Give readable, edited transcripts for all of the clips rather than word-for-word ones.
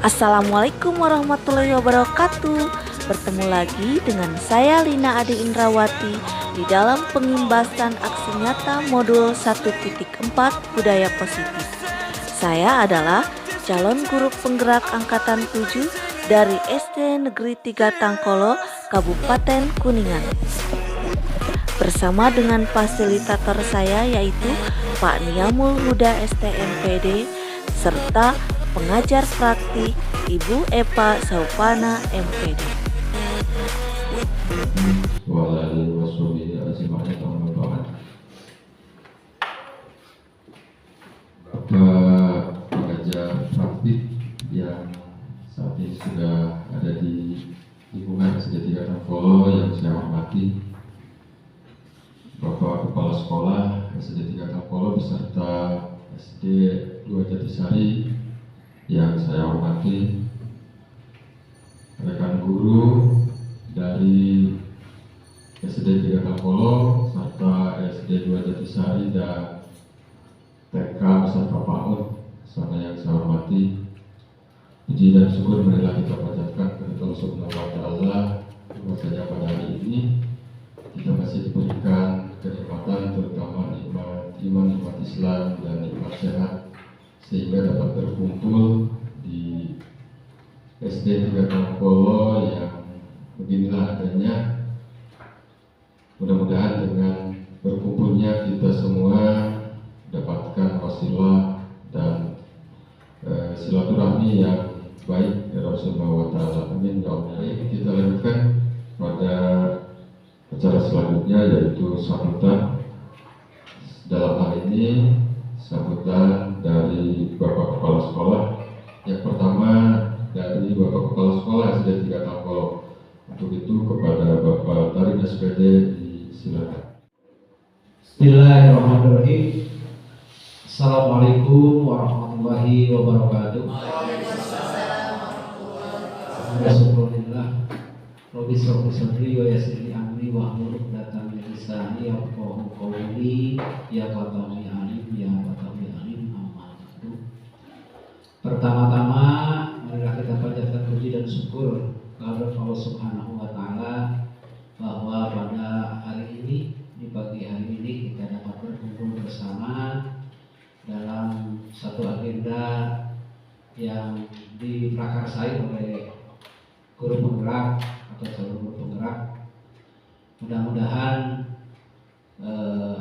Assalamualaikum warahmatullahi wabarakatuh. Bertemu lagi dengan saya Lina Adi Indrawati di dalam pengimbasan aksi nyata modul 1.4 Budaya Positif. Saya adalah calon guru penggerak angkatan 7 dari SD Negeri 3 Tangkolo, Kabupaten Kuningan. Bersama dengan fasilitator saya yaitu Pak Niamul Huda STMPD serta pengajar praktik Ibu Eva Saupana MPD. Bapak pengajar praktik yang saat ini sudah ada di lingkungan SD 3 Tangkolo yang saya hormati, Bapak Kepala Sekolah SD 3 Tangkolo beserta SD 2 Jatisari yang saya hormati, rekan guru dari SD 3 Tangkolo serta SD 2 Jatisari dan TK beserta PAUD sama yang saya hormati. Puji dan syukur marilah kita panjatkan kepada Allah Subhanahu wa Ta'ala bahwasanya pada hari ini kita masih diberikan kenikmatan, terutama nikmat iman, nikmat Islam dan nikmat sehat, sehingga dapat berkumpul di SD 3 Tangkolo yang beginilah adanya. Mudah-mudahan dengan berkumpulnya kita semua dapatkan wasilah dan silaturahmi yang baik dari Rasulullah wa Ta'ala. Amin ya Allah. Kita lanjutkan pada acara selanjutnya, yaitu sambutan. Dalam hal ini sambutan dari Bapak Kepala Sekolah. Yang pertama dari Bapak Kepala Sekolah SD 3 Tangkolo. Untuk itu kepada Bapak Tarik SPD disilakan. Bismillahirrahmanirrahim. Assalamualaikum warahmatullahi wabarakatuh. Alhamdulillah. Rabbi shrah sadri wa yassir li amri wahlul 'uqdatam min lisani yafqahu qawli. Ya qatami alim ya qatami alim, amma ba'du. Pertama-tama marilah kita panjatkan puji dan syukur kepada Allah Subhanahu wa Ta'ala bahwa pada hari ini, di pagi hari ini, kita dapat berkumpul bersama dalam satu agenda yang diprakarsai oleh guru penggerak atau calon guru penggerak. Mudah-mudahan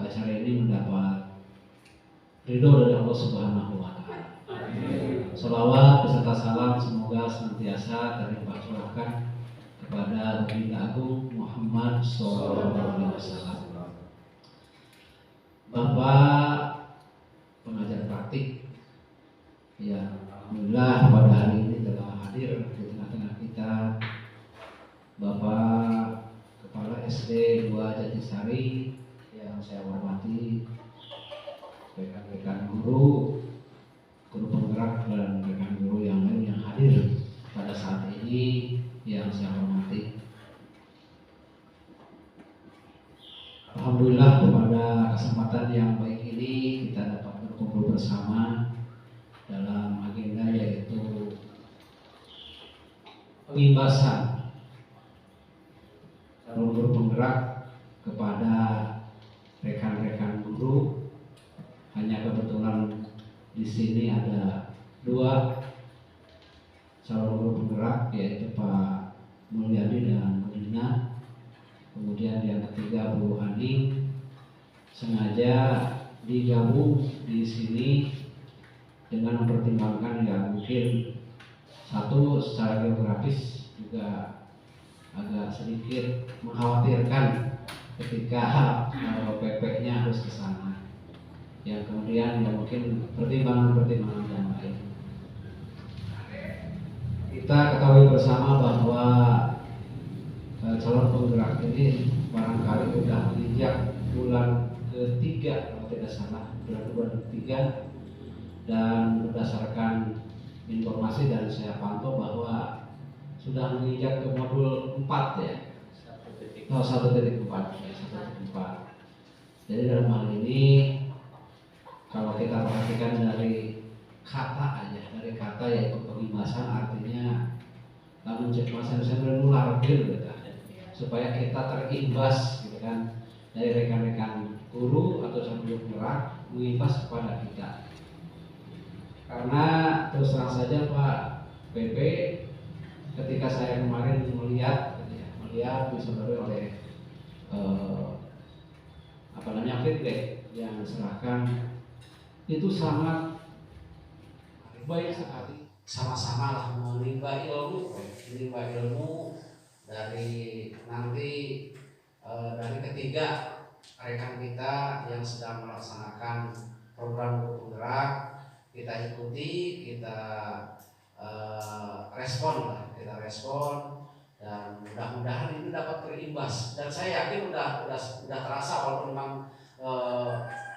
acara ini mendapat ridho dari Allah Subhanahu wa Ta'ala. Salawat beserta salam semoga senantiasa terlimpahkan kepada Baginda Agung Muhammad SAW. Bapak pengajar praktik yang alhamdulillah pada hari ini telah hadir di tengah-tengah kita, Bapak Kepala SD 2 Jatisari yang saya hormati, rekan-rekan guru penggerak dan rekan guru yang lain yang hadir pada saat ini yang saya hormati. Alhamdulillah pada kesempatan yang baik ini kita dapat berkumpul bersama dalam agenda yaitu pengimbasan calon guru penggerak kepada rekan-rekan guru. Hanya kebetulan di sini ada dua calon guru penggerak, yaitu Pak Mulyadi dan Bu Dina. Kemudian yang ketiga Bu Ani, sengaja digabung di sini dengan mempertimbangkan ya mungkin satu secara geografis juga agak sedikit mengkhawatirkan ketika PP-nya harus ke sana. Yang kemudian ya mungkin pertimbangan-pertimbangan yang lain. Kita ketahui bersama bahwa calon penggerak ini barangkali sudah menginjak bulan ketiga kalau tidak salah, bulan ketiga, dan berdasarkan informasi dan saya pantau bahwa sudah menginjak ke modul 4 ya. 1.4. Jadi dalam hal ini kalau kita perhatikan dari kata aja, dari kata yaitu pengimbasan artinya namun cek bahasa Indonesia nular gitu kan, supaya kita terimbas gitu kan dari rekan-rekan guru atau sambil gerak mengimbas kepada kita. Karena terus terang saja Pak PP, ketika saya kemarin melihat disodori oleh feedback yang diserahkan itu sangat baik sekali. Sama-sama lah menimba ilmu dari nanti dari ketiga rekan kita yang sedang melaksanakan program guru penggerak, kita ikuti, kita respon dan mudah-mudahan ini dapat berimbas. Dan saya yakin udah terasa walaupun memang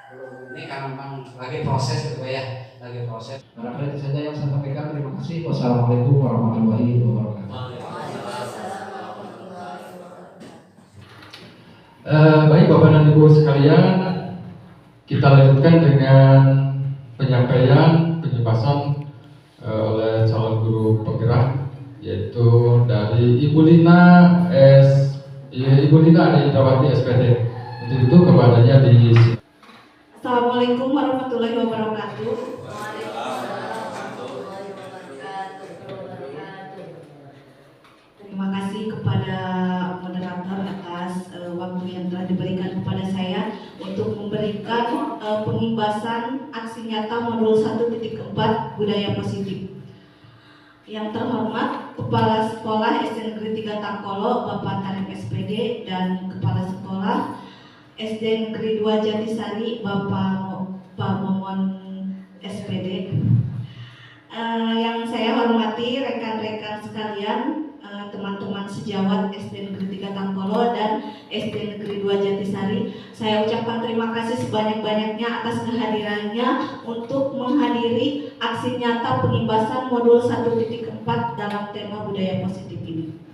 belum ini kan memang lagi proses gitu ya, lagi proses. Barangkali itu saja yang saya sampaikan. Terima kasih. Wassalamualaikum warahmatullahi wabarakatuh. Baik Bapak dan Ibu sekalian, kita lanjutkan dengan penyampaian penjelasan oleh calon guru penggerak, yaitu dari Ibu Lina Indrawati SPD. Untuk itu kepadanya di. Assalamualaikum warahmatullahi wabarakatuh. Terima kasih kepada moderator atas waktu yang telah diberikan kepada saya untuk memberikan pengimbasan aksi nyata modul 1.4 budaya positif. Yang terhormat Kepala Sekolah SD Negeri 3 Tangkolo Bapak Tarik SPD dan Kepala Sekolah SD Negeri 2 Jatisari Bapak Momon SPD. Yang saya hormati rekan-rekan sekalian, teman-teman sejawat SD Negeri 3 Tangkolo dan SD Negeri 2 Jatisari, saya ucapkan terima kasih sebanyak-banyaknya atas kehadirannya untuk menghadiri aksi nyata pengimbasan modul 1.4 dalam tema budaya positif ini.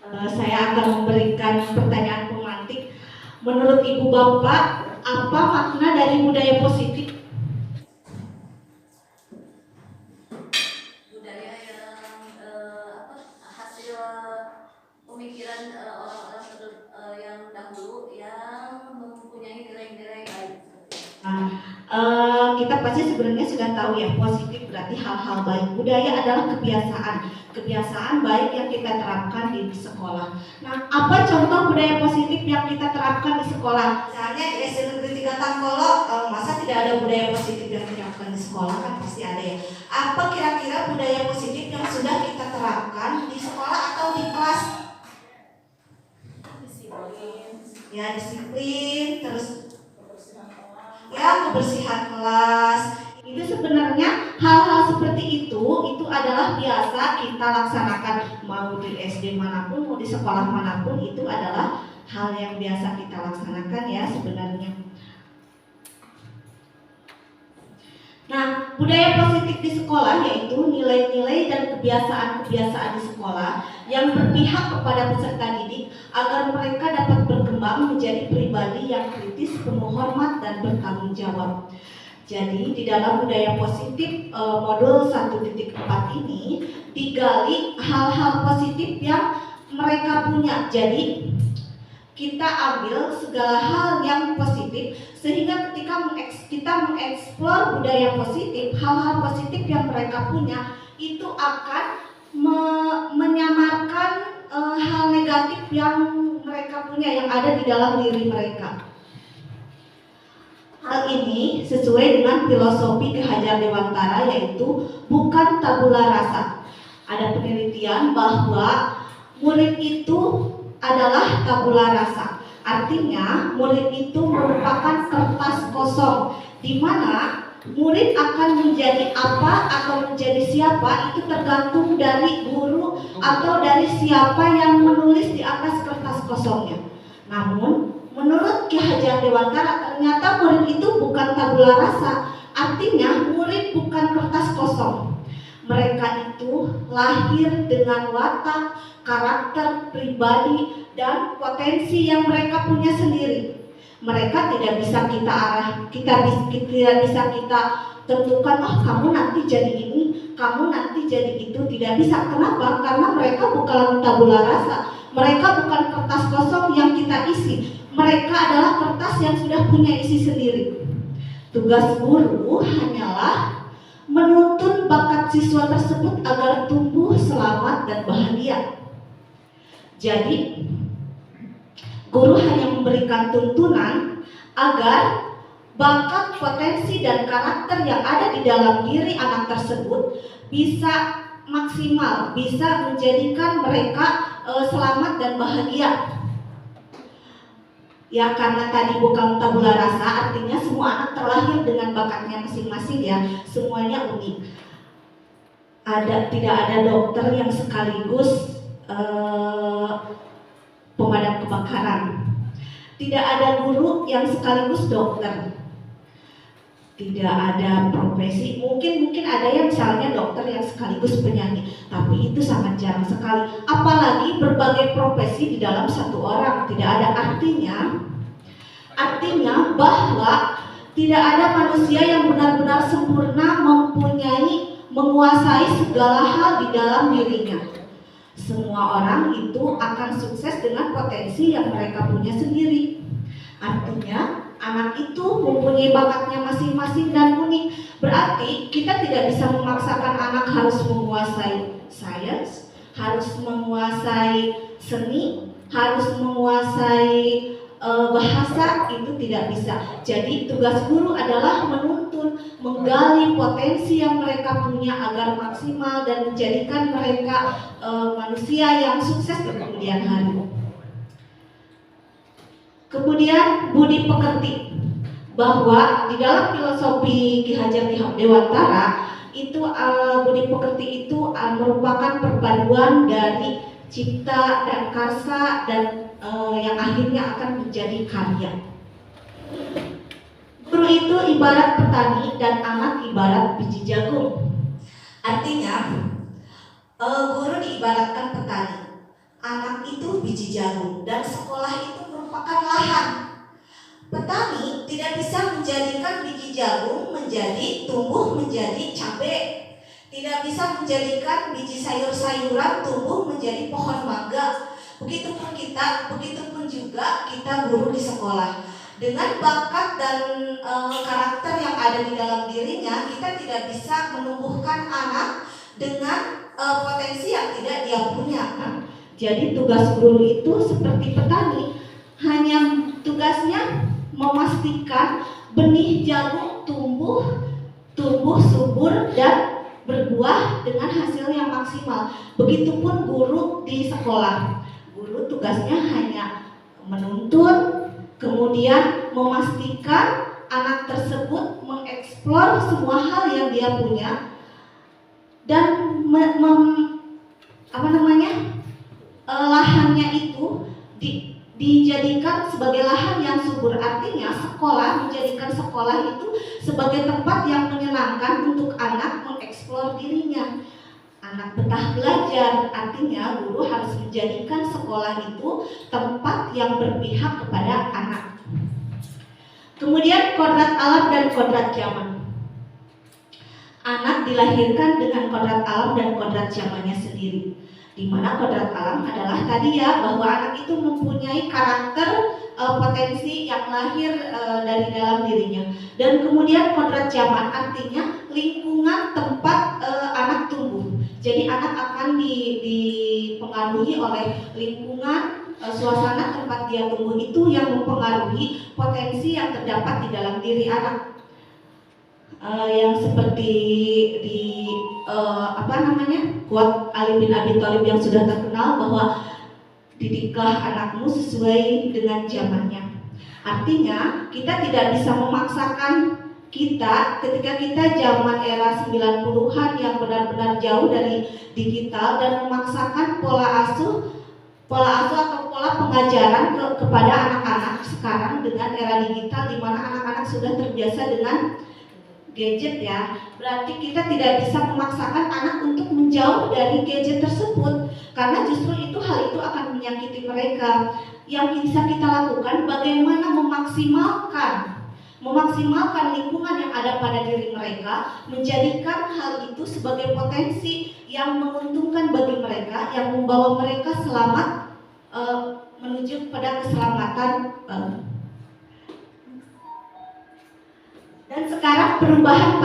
Saya akan memberikan pertanyaan pemantik. Menurut Ibu Bapak, apa makna dari budaya positif? Budaya yang hasil pemikiran orang-orang yang dahulu yang mempunyai nilai-nilai baik. Kita pasti sebenarnya sudah tahu ya, positif berarti hal-hal baik. Budaya adalah kebiasaan baik yang kita terapkan di sekolah. Nah, apa contoh budaya positif yang kita terapkan di sekolah? Misalnya di SD Negeri 3 Tangkolo, masa tidak ada budaya positif yang diterapkan di sekolah? Kan pasti ada ya. Apa kira-kira budaya positif yang sudah kita terapkan di sekolah atau di kelas? Ya, disiplin, terus ya kebersihan kelas. Itu sebenarnya hal-hal seperti itu adalah biasa kita laksanakan, mau di SD manapun, mau di sekolah manapun, itu adalah hal yang biasa kita laksanakan ya sebenarnya. Nah, budaya positif di sekolah yaitu nilai-nilai dan kebiasaan-kebiasaan di sekolah yang berpihak kepada peserta didik agar mereka dapat berkembang menjadi pribadi yang kritis, penuh hormat, dan bertanggung jawab. Jadi di dalam budaya positif modul 1.4 ini digali hal-hal positif yang mereka punya. Jadi kita ambil segala hal yang positif sehingga ketika kita mengeksplor budaya positif, hal-hal positif yang mereka punya itu akan menyamarkan hal negatif yang mereka punya yang ada di dalam diri mereka. Hal ini sesuai dengan filosofi Ki Hajar Dewantara, yaitu bukan tabula rasa. Ada penelitian bahwa murid itu adalah tabula rasa. Artinya murid itu merupakan kertas kosong di mana murid akan menjadi apa atau menjadi siapa itu tergantung dari guru atau dari siapa yang menulis di atas kertas kosongnya. Namun menurut Ki Hajar Dewantara ternyata murid itu bukan tabula rasa. Artinya murid bukan kertas kosong. Mereka itu lahir dengan watak, karakter, pribadi, dan potensi yang mereka punya sendiri. Mereka tidak bisa kita tidak bisa kita tentukan, oh kamu nanti jadi ini, kamu nanti jadi itu, tidak bisa. Kenapa? Karena mereka bukan tabula rasa, mereka bukan kertas kosong yang kita isi, mereka adalah kertas yang sudah punya isi sendiri. Tugas guru hanyalah menuntun bakat siswa tersebut agar tumbuh selamat dan bahagia. Jadi guru hanya memberikan tuntunan agar bakat, potensi, dan karakter yang ada di dalam diri anak tersebut bisa maksimal, bisa menjadikan mereka selamat dan bahagia. Ya, karena tadi bukan tabula rasa, artinya semua anak terlahir dengan bakatnya masing-masing ya, semuanya unik. Tidak ada dokter yang sekaligus pemadam kebakaran. Tidak ada guru yang sekaligus dokter. Tidak ada profesi, mungkin ada yang misalnya dokter yang sekaligus penyanyi, tapi itu sangat jarang sekali. Apalagi berbagai profesi di dalam satu orang, tidak ada artinya bahwa tidak ada manusia yang benar-benar sempurna menguasai segala hal di dalam dirinya. Semua orang itu akan sukses dengan potensi yang mereka punya sendiri. Artinya anak itu mempunyai bakatnya masing-masing dan unik. Berarti kita tidak bisa memaksakan anak harus menguasai sains, harus menguasai seni, harus menguasai bahasa, itu tidak bisa. Jadi tugas guru adalah menuntun, menggali potensi yang mereka punya agar maksimal dan menjadikan mereka manusia yang sukses di kemudian hari. Kemudian budi pekerti, bahwa di dalam filosofi Ki Hajar Dewantara itu budi pekerti itu merupakan perpaduan dari cipta dan karsa dan yang akhirnya akan menjadi karya. Guru itu ibarat petani dan anak ibarat biji jagung. Artinya guru diibaratkan petani, anak itu biji jagung, dan sekolah itu merupakan lahan. Petani tidak bisa menjadikan biji jagung tumbuh menjadi cabai, tidak bisa menjadikan biji sayur-sayuran tumbuh menjadi pohon mangga. Begitupun juga kita guru di sekolah. Dengan bakat dan karakter yang ada di dalam dirinya, kita tidak bisa menumbuhkan anak dengan potensi yang tidak dia punya. Jadi tugas guru itu seperti petani, hanya tugasnya memastikan benih jagung tumbuh subur dan berbuah dengan hasil yang maksimal. Begitupun guru di sekolah. Guru tugasnya hanya menuntun, kemudian memastikan anak tersebut mengeksplor semua hal yang dia punya dan lahannya itu dijadikan sebagai lahan yang subur. Artinya menjadikan sekolah itu sebagai tempat yang menyenangkan untuk anak mengeksplor dirinya. Anak betah belajar, artinya guru harus menjadikan sekolah itu tempat yang berpihak kepada anak. Kemudian kodrat alam dan kodrat zaman. Anak dilahirkan dengan kodrat alam dan kodrat zamannya sendiri. Di mana kodrat alam adalah tadi ya, bahwa anak itu mempunyai karakter potensi yang lahir dari dalam dirinya. Dan kemudian kodrat zaman artinya lingkungan tempat anak tumbuh. Jadi anak akan dipengaruhi oleh lingkungan, suasana tempat dia tumbuh itu yang mempengaruhi potensi yang terdapat di dalam diri anak. Yang seperti di quote Ali bin Abi Thalib yang sudah terkenal, bahwa didiklah anakmu sesuai dengan zamannya. Artinya kita tidak bisa memaksakan ketika kita zaman era 90-an yang benar-benar jauh dari digital dan memaksakan pola asuh atau pola pengajaran kepada anak-anak sekarang dengan era digital, di mana anak-anak sudah terbiasa dengan gadget ya. Berarti kita tidak bisa memaksakan anak untuk menjauh dari gadget tersebut, karena justru hal itu akan menyakiti mereka. Yang bisa kita lakukan bagaimana memaksimalkan memaksimalkan lingkungan yang ada pada diri mereka, menjadikan hal itu sebagai potensi yang menguntungkan bagi mereka, yang membawa mereka selamat menuju pada keselamatan. Dan sekarang perubahan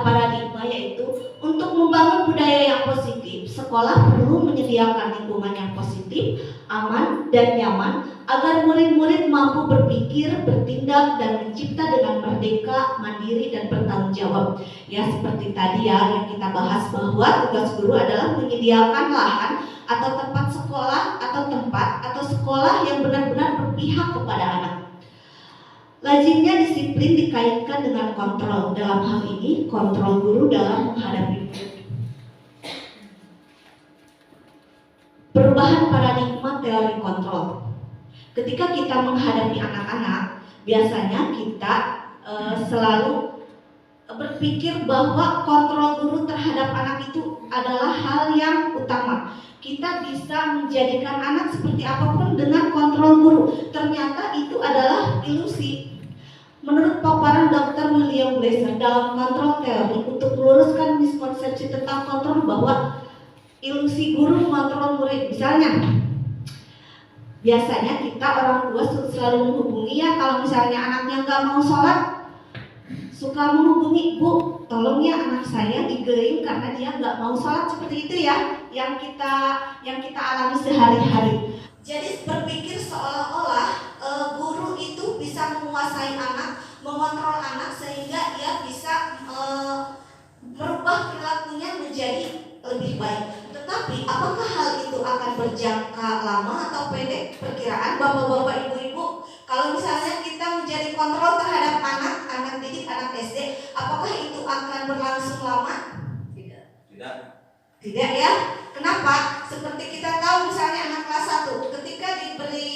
paradigma yaitu untuk membangun budaya yang positif, sekolah perlu menyediakan lingkungan yang positif, aman, dan nyaman agar murid-murid mampu berpikir, bertindak, dan mencipta dengan merdeka, mandiri, dan bertanggung jawab. Ya, seperti tadi ya yang kita bahas bahwa tugas guru adalah menyediakan lahan atau tempat sekolah atau sekolah yang benar-benar berpihak kepada anak. Lazimnya disiplin dikaitkan dengan kontrol. Dalam hal ini, kontrol guru dalam menghadapi murid. Perubahan paradigma teori kontrol. Ketika kita menghadapi anak-anak, biasanya kita selalu berpikir bahwa kontrol guru terhadap anak itu adalah hal yang utama. Kita bisa menjadikan anak seperti apapun dengan kontrol guru. Ternyata itu adalah ilusi. Menurut paparan Dr. William Glasser dalam kontrol teori untuk meluruskan miskonsepsi tentang kontrol bahwa ilusi guru mengontrol murid. Misalnya, biasanya kita orang tua selalu menghubungi ya kalau misalnya anaknya nggak mau sholat, suka menghubungi, Bu, tolong ya anak saya digeling karena dia nggak mau sholat, seperti itu ya yang kita alami sehari-hari. Jadi berpikir seolah-olah guru itu bisa menguasai anak, mengontrol anak sehingga dia bisa merubah perilakunya menjadi lebih baik. Tetapi apakah hal itu akan berjangka lama atau pendek? Perkiraan bapak-bapak, ibu-ibu, kalau misalnya kita menjadi kontrol terhadap anak didik, anak SD, apakah itu akan berlangsung lama? Tidak ya. Kenapa? Seperti kita tahu misalnya anak kelas 1 ketika diberi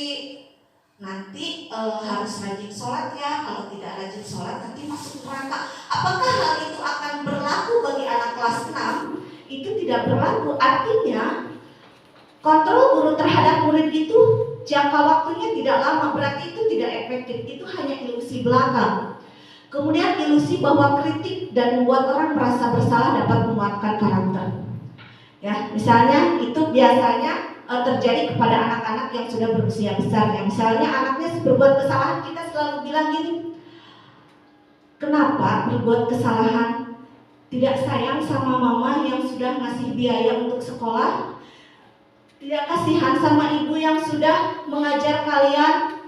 nanti harus rajin sholat ya, kalau tidak rajin sholat nanti masuk neraka. Apakah hal itu akan berlaku bagi anak kelas 6? Itu tidak berlaku. Artinya kontrol guru terhadap murid itu jangka waktunya tidak lama, berarti itu tidak efektif. Itu hanya ilusi belaka. Kemudian ilusi bahwa kritik dan membuat orang merasa bersalah dapat menguatkan karakter. Ya, misalnya itu biasanya terjadi kepada anak-anak yang sudah berusia besar. Ya, misalnya anaknya berbuat kesalahan, kita selalu bilang gini, kenapa berbuat kesalahan? Tidak sayang sama mama yang sudah ngasih biaya untuk sekolah? Tidak kasihan sama ibu yang sudah mengajar kalian?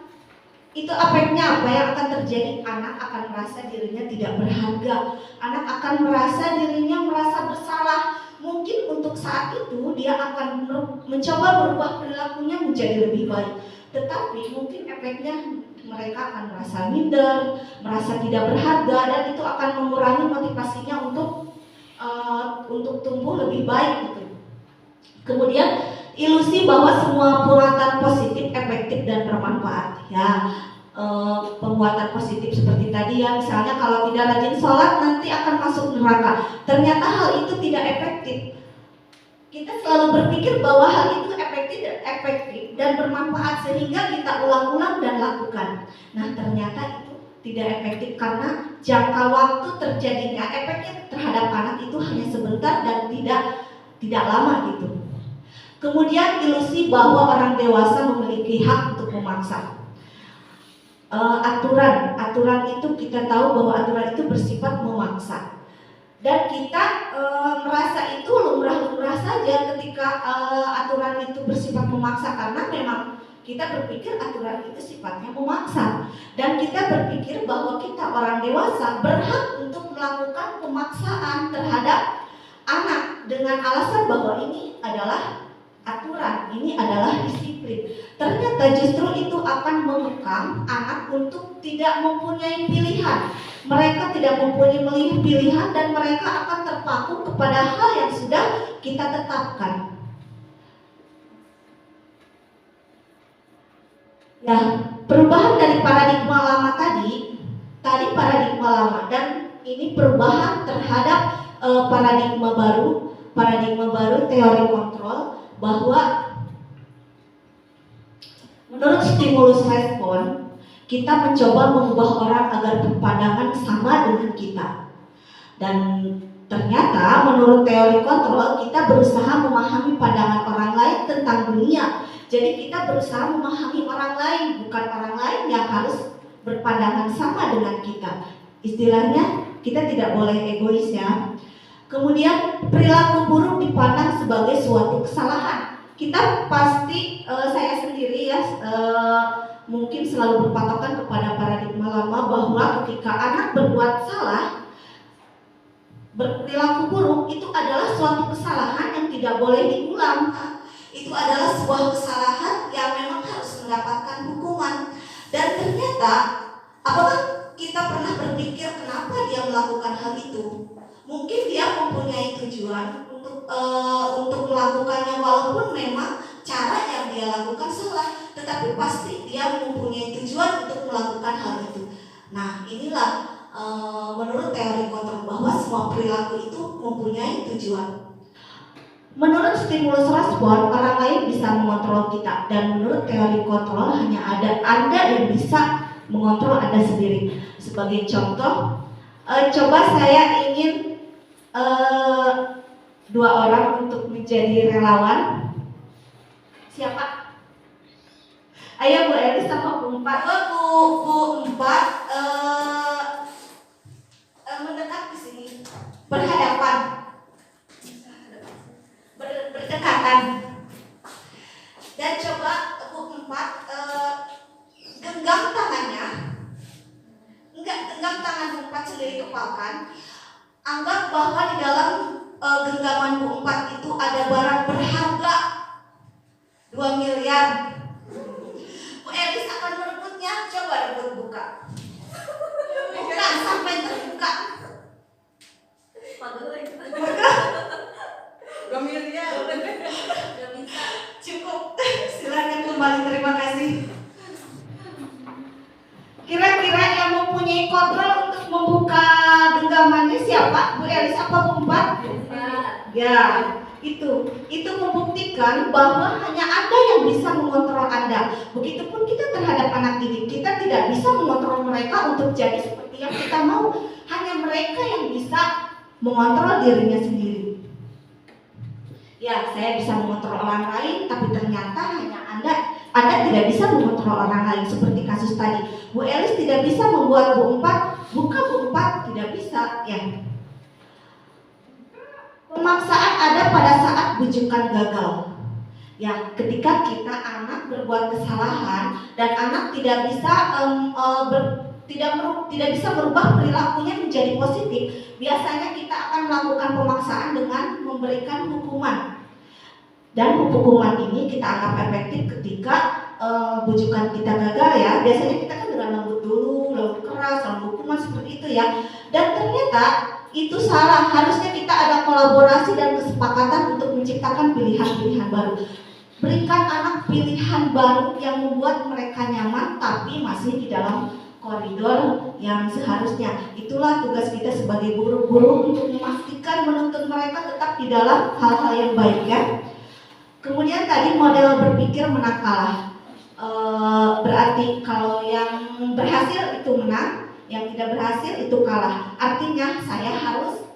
Itu efeknya apa yang akan terjadi? Anak akan merasa dirinya tidak berharga. Anak akan merasa dirinya merasa bersalah. Mungkin untuk saat itu dia akan mencoba berubah perilakunya menjadi lebih baik. Tetapi mungkin efeknya mereka akan merasa minder, merasa tidak berharga, dan itu akan mengurangi motivasinya untuk tumbuh lebih baik gitu. Kemudian ilusi bahwa semua penguatan positif efektif dan bermanfaat. Ya, penguatan positif seperti tadi ya, misalnya kalau tidak rajin sholat nanti akan masuk neraka. Ternyata hal itu tidak efektif. Kita selalu berpikir bahwa hal itu efektif dan bermanfaat sehingga kita ulang-ulang dan lakukan. Nah, ternyata itu tidak efektif karena jangka waktu terjadinya efeknya terhadap anak itu hanya sebentar dan tidak lama gitu. Kemudian ilusi bahwa orang dewasa memiliki hak untuk memaksa. Aturan itu kita tahu bahwa aturan itu bersifat memaksa, dan kita merasa itu lumrah-lumrah saja ketika aturan itu bersifat memaksa, karena memang kita berpikir aturan itu sifatnya memaksa, dan kita berpikir bahwa kita orang dewasa berhak untuk melakukan pemaksaan terhadap anak dengan alasan bahwa ini adalah aturan, ini adalah disiplin. Ternyata justru itu akan mengekang anak untuk tidak mempunyai pilihan. Mereka tidak mempunyai pilihan dan mereka akan terpaku kepada hal yang sudah kita tetapkan. Ya, perubahan dari paradigma lama tadi paradigma lama, dan ini perubahan terhadap paradigma baru teori kontrol, bahwa menurut stimulus respon kita mencoba mengubah orang agar berpandangan sama dengan kita. Dan ternyata menurut teori kontrol, kita berusaha memahami pandangan orang lain tentang dunia. Jadi kita berusaha memahami orang lain, bukan orang lain yang harus berpandangan sama dengan kita. Istilahnya, kita tidak boleh egois ya. Kemudian perilaku buruk dipandang sebagai suatu kesalahan. Kita pasti, saya sendiri ya, mungkin selalu berpatokan kepada paradigma lama bahwa ketika anak berbuat salah, berperilaku buruk, itu adalah suatu kesalahan yang tidak boleh diulang. Itu adalah sebuah kesalahan yang memang harus mendapatkan hukuman. Dan ternyata, apakah kita pernah berpikir kenapa dia melakukan hal itu? Mungkin dia mempunyai tujuan untuk melakukannya, walaupun memang cara yang dia lakukan salah, tetapi pasti dia mempunyai tujuan untuk melakukan hal itu. Nah, inilah menurut teori kontrol bahwa semua perilaku itu mempunyai tujuan. Menurut stimulus respon, orang lain bisa mengontrol kita, dan menurut teori kontrol hanya ada Anda yang bisa mengontrol Anda sendiri. Sebagai contoh, coba saya ingin 2 orang untuk menjadi relawan. Siapa? Ayo Bu Elis sama Bu Empat. Bu Empat mendekat di sini, berhadapan, berdekatan. Dan coba Bu Empat genggam tangannya. Enggak, genggam tangan Bu Empat sendiri, kepalkan. Anggap bahwa di dalam genggaman Bu Empat itu ada barang berharga 2 miliar. Bu Elis akan merebutnya. Coba rebut, buka sampai terbuka. 2 miliar. Cukup. Silakan kembali, terima kasih. Kira-kira yang mempunyai kontrol untuk membuka genggamannya siapa? Bu Elis apa Bu Empat? Ya, itu membuktikan bahwa hanya Anda yang bisa mengontrol Anda. Begitupun kita terhadap anak didik, kita tidak bisa mengontrol mereka untuk jadi seperti yang kita mau. Hanya mereka yang bisa mengontrol dirinya sendiri. Ya, saya bisa mengontrol orang lain, tapi ternyata hanya Anda tidak bisa mengontrol orang lain. Seperti kasus tadi, Bu Elis tidak bisa membuat Bu Empat buka, Bu Empat tidak bisa ya. Pemaksaan ada pada saat bujukan gagal. Ya, ketika kita anak berbuat kesalahan dan anak tidak bisa tidak bisa merubah perilakunya menjadi positif, biasanya kita akan melakukan pemaksaan dengan memberikan hukuman. Dan hukuman ini kita anggap efektif ketika bujukan kita gagal ya. Biasanya kita kan dengan lembut dulu, lalu keras, lalu hukuman seperti itu ya. Dan ternyata itu salah. Harusnya kita ada kolaborasi dan kesepakatan untuk menciptakan pilihan-pilihan baru. Berikan anak pilihan baru yang membuat mereka nyaman tapi masih di dalam koridor yang seharusnya. Itulah tugas kita sebagai guru-guru untuk memastikan menuntun mereka tetap di dalam hal-hal yang baik ya. Kemudian tadi model berpikir menang kalah. Berarti kalau yang berhasil itu menang, yang tidak berhasil itu kalah. Artinya saya harus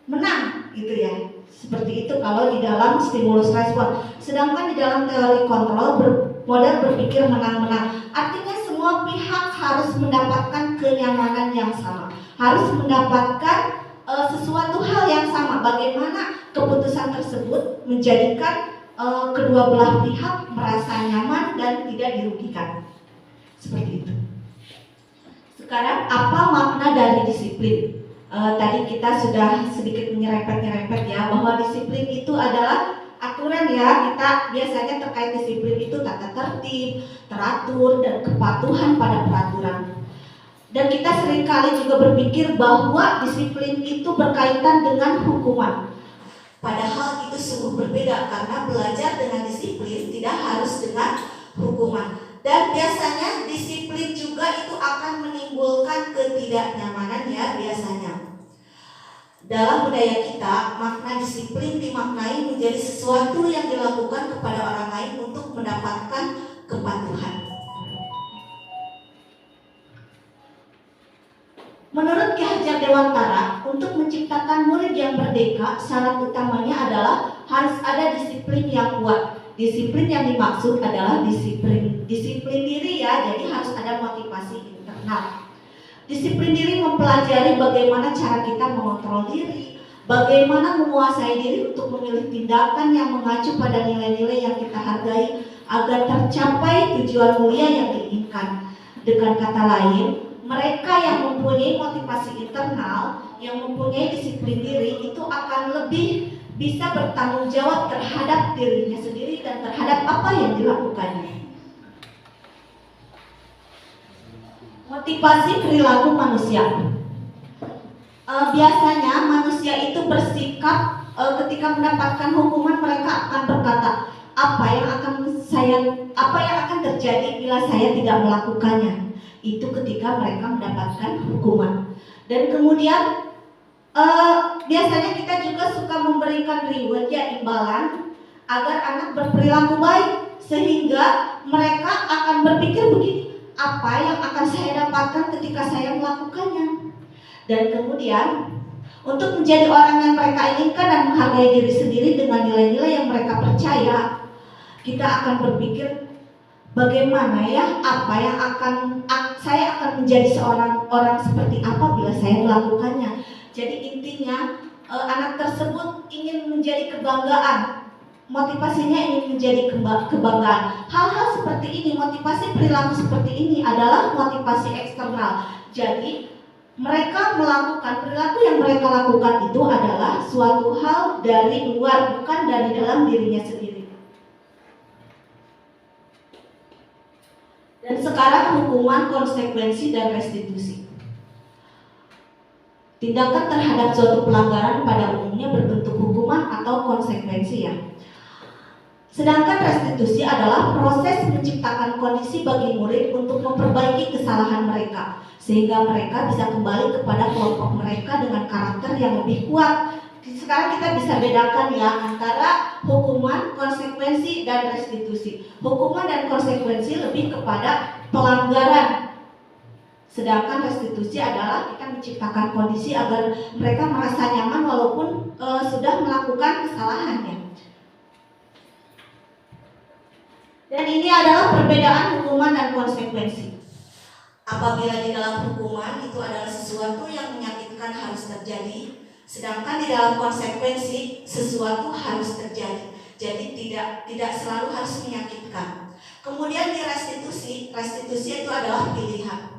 menang gitu ya. Seperti itu kalau di dalam stimulus respon. Sedangkan di dalam teori kontrol model berpikir menang-menang. Artinya semua pihak harus mendapatkan kenyamanan yang sama, harus mendapatkan sesuatu hal yang sama. Bagaimana keputusan tersebut menjadikan kedua belah pihak merasa nyaman dan tidak dirugikan. Seperti itu. Sekarang apa makna dari disiplin? Tadi kita sudah sedikit menyerempet ya, bahwa disiplin itu adalah aturan ya. Kita biasanya terkait disiplin itu tata tertib, teratur, dan kepatuhan pada peraturan. Dan kita seringkali juga berpikir bahwa disiplin itu berkaitan dengan hukuman. Padahal itu sungguh berbeda, karena belajar dengan disiplin tidak harus dengan hukuman. Dan biasanya disiplin juga itu akan menimbulkan ketidaknyamanan ya biasanya. Dalam budaya kita, makna disiplin dimaknai menjadi sesuatu yang dilakukan kepada orang lain untuk mendapatkan kepatuhan. menciptakan murid yang merdeka, syarat utamanya adalah harus ada disiplin yang kuat. Disiplin yang dimaksud adalah disiplin diri ya, jadi harus ada motivasi internal. Disiplin diri mempelajari bagaimana cara kita mengontrol diri, bagaimana menguasai diri untuk memilih tindakan yang mengacu pada nilai-nilai yang kita hargai agar tercapai tujuan mulia yang diinginkan. Dengan kata lain, mereka yang mempunyai motivasi internal, yang mempunyai disiplin diri itu akan lebih bisa bertanggung jawab terhadap dirinya sendiri dan terhadap apa yang dilakukannya. Motivasi perilaku manusia. Biasanya manusia itu bersikap ketika mendapatkan hukuman, mereka akan berkata, apa yang akan terjadi bila saya tidak melakukannya. Itu ketika mereka mendapatkan hukuman. Dan kemudian biasanya kita juga suka memberikan reward ya, imbalan agar anak berperilaku baik, sehingga mereka akan berpikir begini, apa yang akan saya dapatkan ketika saya melakukannya. Dan kemudian untuk menjadi orang yang mereka inginkan dan menghargai diri sendiri dengan nilai-nilai yang mereka percaya, kita akan berpikir bagaimana ya, apa yang saya akan menjadi seorang orang seperti apa bila saya melakukannya. Jadi intinya anak tersebut ingin menjadi kebanggaan, motivasinya ingin menjadi kebanggaan. Hal-hal seperti ini, motivasi perilaku seperti ini adalah motivasi eksternal. Jadi mereka melakukan perilaku yang mereka lakukan itu adalah suatu hal dari luar, bukan dari dalam dirinya sendiri. Dan sekarang hukuman, konsekuensi, dan restitusi. Tindakan terhadap suatu pelanggaran pada umumnya berbentuk hukuman atau konsekuensi ya. Sedangkan restitusi adalah proses menciptakan kondisi bagi murid untuk memperbaiki kesalahan mereka, sehingga mereka bisa kembali kepada kelompok mereka dengan karakter yang lebih kuat. Sekarang kita bisa bedakan ya antara hukuman, konsekuensi, dan restitusi. Hukuman dan konsekuensi lebih kepada pelanggaran, sedangkan restitusi adalah kita menciptakan kondisi agar mereka merasa nyaman walaupun sudah melakukan kesalahannya. Dan ini adalah perbedaan hukuman dan konsekuensi. Apabila di dalam hukuman itu adalah sesuatu yang menyakitkan harus terjadi, sedangkan di dalam konsekuensi sesuatu harus terjadi. Jadi tidak selalu harus menyakitkan. Kemudian di restitusi itu adalah pilihan.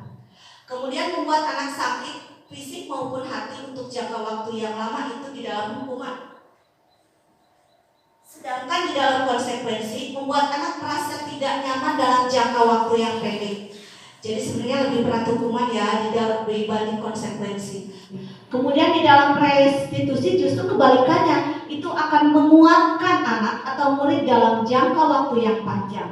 Kemudian membuat anak sakit fisik maupun hati untuk jangka waktu yang lama itu di dalam hukuman. Sedangkan di dalam konsekuensi membuat anak merasa tidak nyaman dalam jangka waktu yang pendek. Jadi sebenarnya lebih berat hukuman ya dibanding konsekuensi. Kemudian di dalam restitusi justru kebalikannya, itu akan menguatkan anak atau murid dalam jangka waktu yang panjang.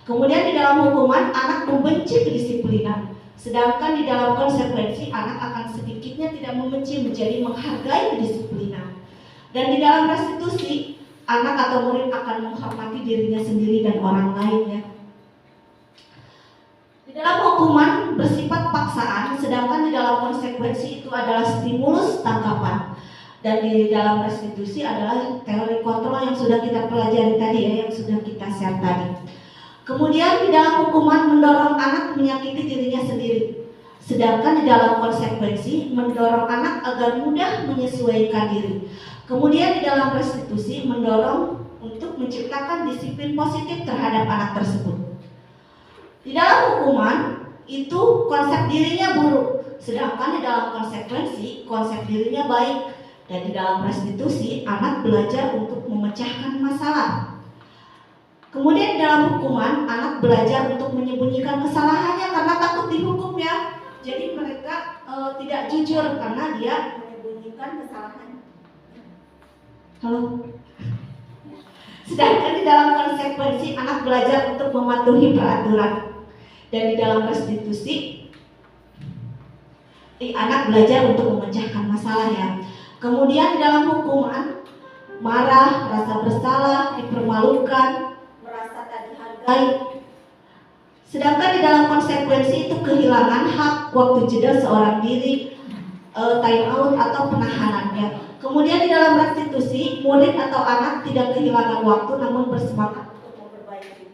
Kemudian di dalam hukuman anak membenci kedisiplinan, sedangkan di dalam konsekuensi anak akan sedikitnya tidak membenci menjadi menghargai kedisiplinan. Dan di dalam restitusi anak atau murid akan menghormati dirinya sendiri dan orang lainnya. Di dalam hukuman bersifat paksaan, sedangkan di dalam konsekuensi itu adalah stimulus tangkapan. Dan di dalam restitusi adalah teori kontrol yang sudah kita pelajari tadi ya, yang sudah kita share tadi. Kemudian di dalam hukuman mendorong anak menyakiti dirinya sendiri, sedangkan di dalam konsekuensi mendorong anak agar mudah menyesuaikan diri. Kemudian di dalam restitusi mendorong untuk menciptakan disiplin positif terhadap anak tersebut. Di dalam hukuman itu konsep dirinya buruk, sedangkan di dalam konsekuensi konsep dirinya baik. Dan di dalam restitusi anak belajar untuk memecahkan masalah. Kemudian di dalam hukuman anak belajar untuk menyembunyikan kesalahannya karena takut dihukum ya. Jadi mereka tidak jujur karena dia menyembunyikan kesalahannya. Halo. Sedangkan di dalam konsekuensi anak belajar untuk mematuhi peraturan. Dan di dalam restitusi anak belajar untuk memecahkan masalah ya. Kemudian di dalam hukuman marah, rasa bersalah, dipermalukan, merasa tak dihargai. Sedangkan di dalam konsekuensi itu kehilangan hak, waktu jeda seorang diri, time out atau penahanan ya. Kemudian di dalam restitusi, murid atau anak tidak kehilangan waktu namun bersemangat untuk memperbaiki.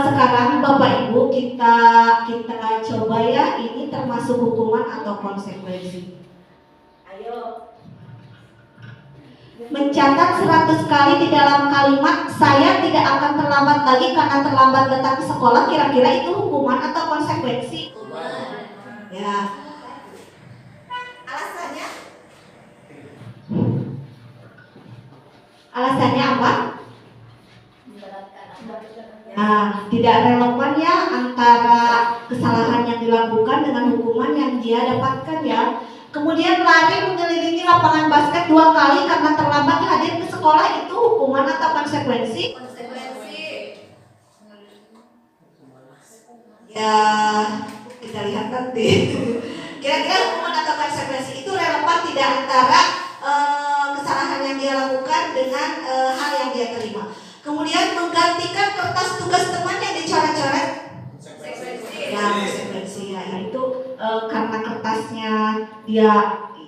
Sekarang Bapak Ibu kita coba ya, ini termasuk hukuman atau konsekuensi. Ayo. Mencatat 100 kali di dalam kalimat saya tidak akan terlambat lagi karena terlambat datang ke sekolah, kira-kira itu hukuman atau konsekuensi? Hukuman. Ya. Alasannya? Alasannya apa? Nah, tidak relevan ya antara kesalahan yang dilakukan dengan hukuman yang dia dapatkan ya. Kemudian lari mengelilingi lapangan basket 2 kali karena terlambat hadir ke sekolah, itu hukuman atau konsekuensi? Konsekuensi. Ya, kita lihat nanti. Kira-kira hukuman atau konsekuensi itu relevan tidak antara kesalahan yang dia lakukan dengan hal yang dia terima. Kemudian menggantikan kertas tugas teman yang dicoret-coret. Ya, konsekuensi ya, itu karena kertasnya dia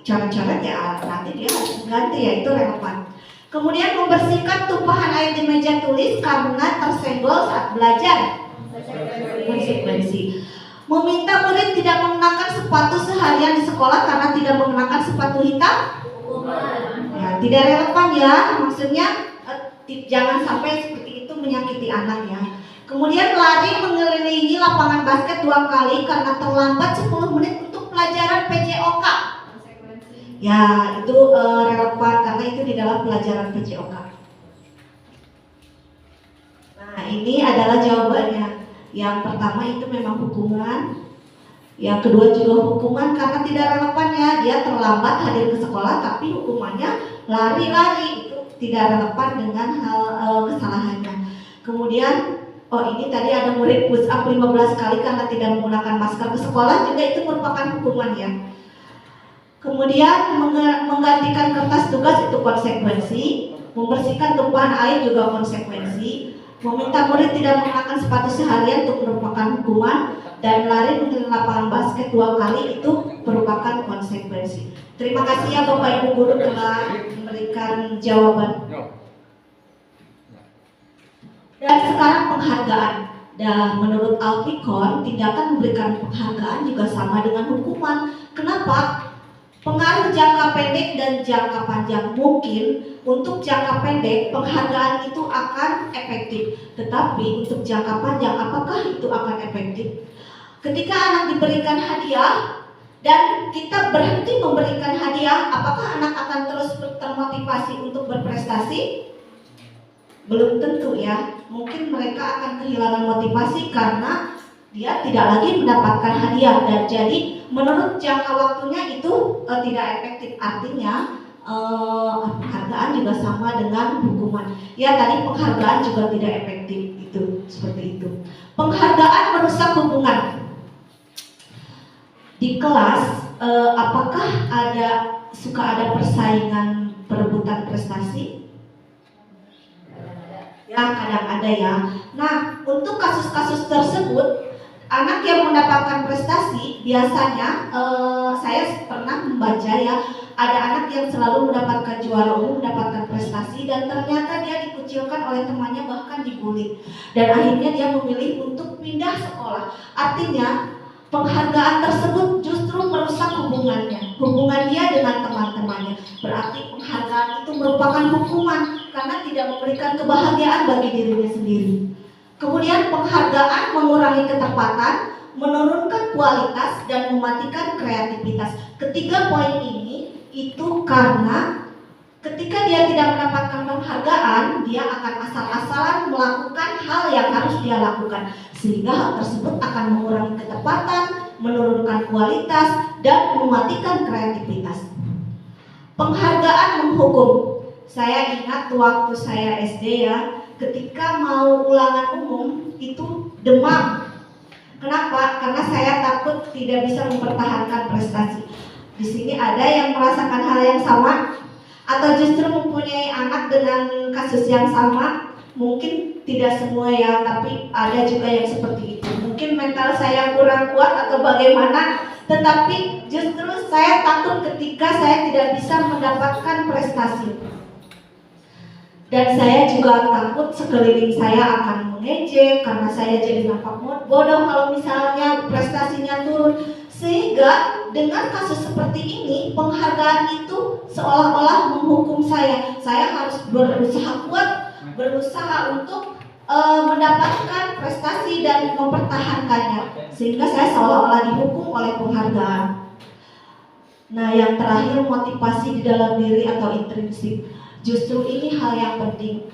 coret-coret ya nanti dia harus mengganti ya, itu relevan. Kemudian membersihkan tumpahan air di meja tulis karena tersenggol saat belajar. Konsekuensi. Meminta murid tidak mengenakan sepatu seharian di sekolah karena tidak mengenakan sepatu hitam. Ya, tidak relevan ya, maksudnya jangan sampai seperti itu menyakiti anak ya. Kemudian lari mengelilingi lapangan basket 2 kali karena terlambat 10 menit untuk pelajaran PJOK. Ya, itu relevan karena itu di dalam pelajaran PJOK. Nah, ini adalah jawabannya. Yang pertama itu memang hukuman. Yang kedua juga hukuman karena tidak relevan ya. Dia terlambat hadir ke sekolah tapi hukumannya lari-lari, itu tidak relevan dengan hal kesalahannya. Kemudian ini tadi ada murid push up 15 kali karena tidak menggunakan masker ke sekolah, juga itu merupakan hukuman ya. Kemudian menggantikan kertas tugas itu konsekuensi, membersihkan tumpahan air juga konsekuensi, meminta murid tidak mengenakan sepatu seharian itu merupakan hukuman, dan lari mengelilingi lapangan basket 2 kali itu merupakan konsekuensi. Terima kasih ya Bapak Ibu Guru telah memberikan jawaban. Dan sekarang penghargaan. Dan menurut Alpicon, tindakan memberikan penghargaan juga sama dengan hukuman. Kenapa? Pengaruh jangka pendek dan jangka panjang. Mungkin untuk jangka pendek penghargaan itu akan efektif, tetapi untuk jangka panjang apakah itu akan efektif? Ketika anak diberikan hadiah dan kita berhenti memberikan hadiah, apakah anak akan terus termotivasi untuk berprestasi? Belum tentu ya. Mungkin mereka akan kehilangan motivasi karena dia tidak lagi mendapatkan hadiah, dan jadi menurut jangka waktunya itu tidak efektif. Artinya penghargaan juga sama dengan hukuman. Ya, tadi penghargaan juga tidak efektif, itu seperti itu. Penghargaan merusak hubungan. Di kelas apakah suka ada persaingan perebutan prestasi? Ya, kadang ada ya. Nah, untuk kasus-kasus tersebut, anak yang mendapatkan prestasi biasanya saya pernah membaca ya, ada anak yang selalu mendapatkan juara umum, mendapatkan prestasi, dan ternyata dia dikucilkan oleh temannya, bahkan dibully, dan akhirnya dia memilih untuk pindah sekolah. Artinya penghargaan tersebut justru merusak hubungan dia dengan teman-temannya. Berarti penghargaan itu merupakan hukuman karena tidak memberikan kebahagiaan bagi dirinya sendiri. Kemudian penghargaan mengurangi ketepatan, menurunkan kualitas, dan mematikan kreativitas. Ketiga poin ini itu karena ketika dia tidak mendapatkan penghargaan, dia akan asal-asalan melakukan hal yang harus dia lakukan, sehingga hal tersebut akan mengurangi ketepatan, menurunkan kualitas, dan mematikan kreativitas. Penghargaan menghukum. Saya ingat waktu saya SD ya, ketika mau ulangan umum itu demam. Kenapa? Karena saya takut tidak bisa mempertahankan prestasi. Di sini ada yang merasakan hal yang sama, atau justru mempunyai anak dengan kasus yang sama. Mungkin tidak semua ya, tapi ada juga yang seperti itu. Mungkin mental saya kurang kuat atau bagaimana, tetapi justru saya takut ketika saya tidak bisa mendapatkan prestasi. Dan saya juga takut sekeliling saya akan mengejek karena saya jadi nampak bodoh kalau misalnya prestasinya turun. Sehingga dengan kasus seperti ini, penghargaan itu seolah-olah menghukum saya. Saya harus berusaha kuat, berusaha untuk mendapatkan prestasi dan mempertahankannya. Sehingga saya seolah-olah dihukum oleh penghargaan. Nah, yang terakhir, motivasi di dalam diri atau intrinsik. Justru ini hal yang penting.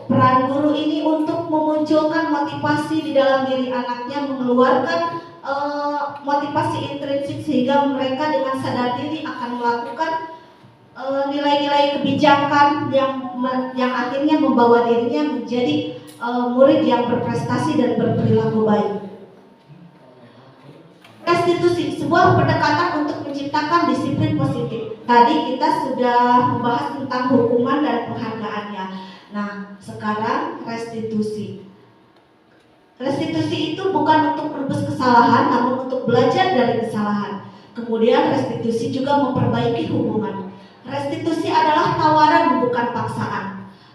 Peran guru ini untuk memunculkan motivasi di dalam diri anaknya, mengeluarkan motivasi intrinsik sehingga mereka dengan sadar diri akan melakukan nilai-nilai kebijakan yang akhirnya membawa dirinya menjadi murid yang berprestasi dan berperilaku baik. Restitusi, sebuah pendekatan untuk menciptakan disiplin positif. Tadi kita sudah membahas tentang hukuman dan penghargaannya. Nah, sekarang restitusi. Restitusi itu bukan untuk menebus kesalahan, namun untuk belajar dari kesalahan. Kemudian restitusi juga memperbaiki hubungan. Restitusi adalah tawaran, bukan paksaan.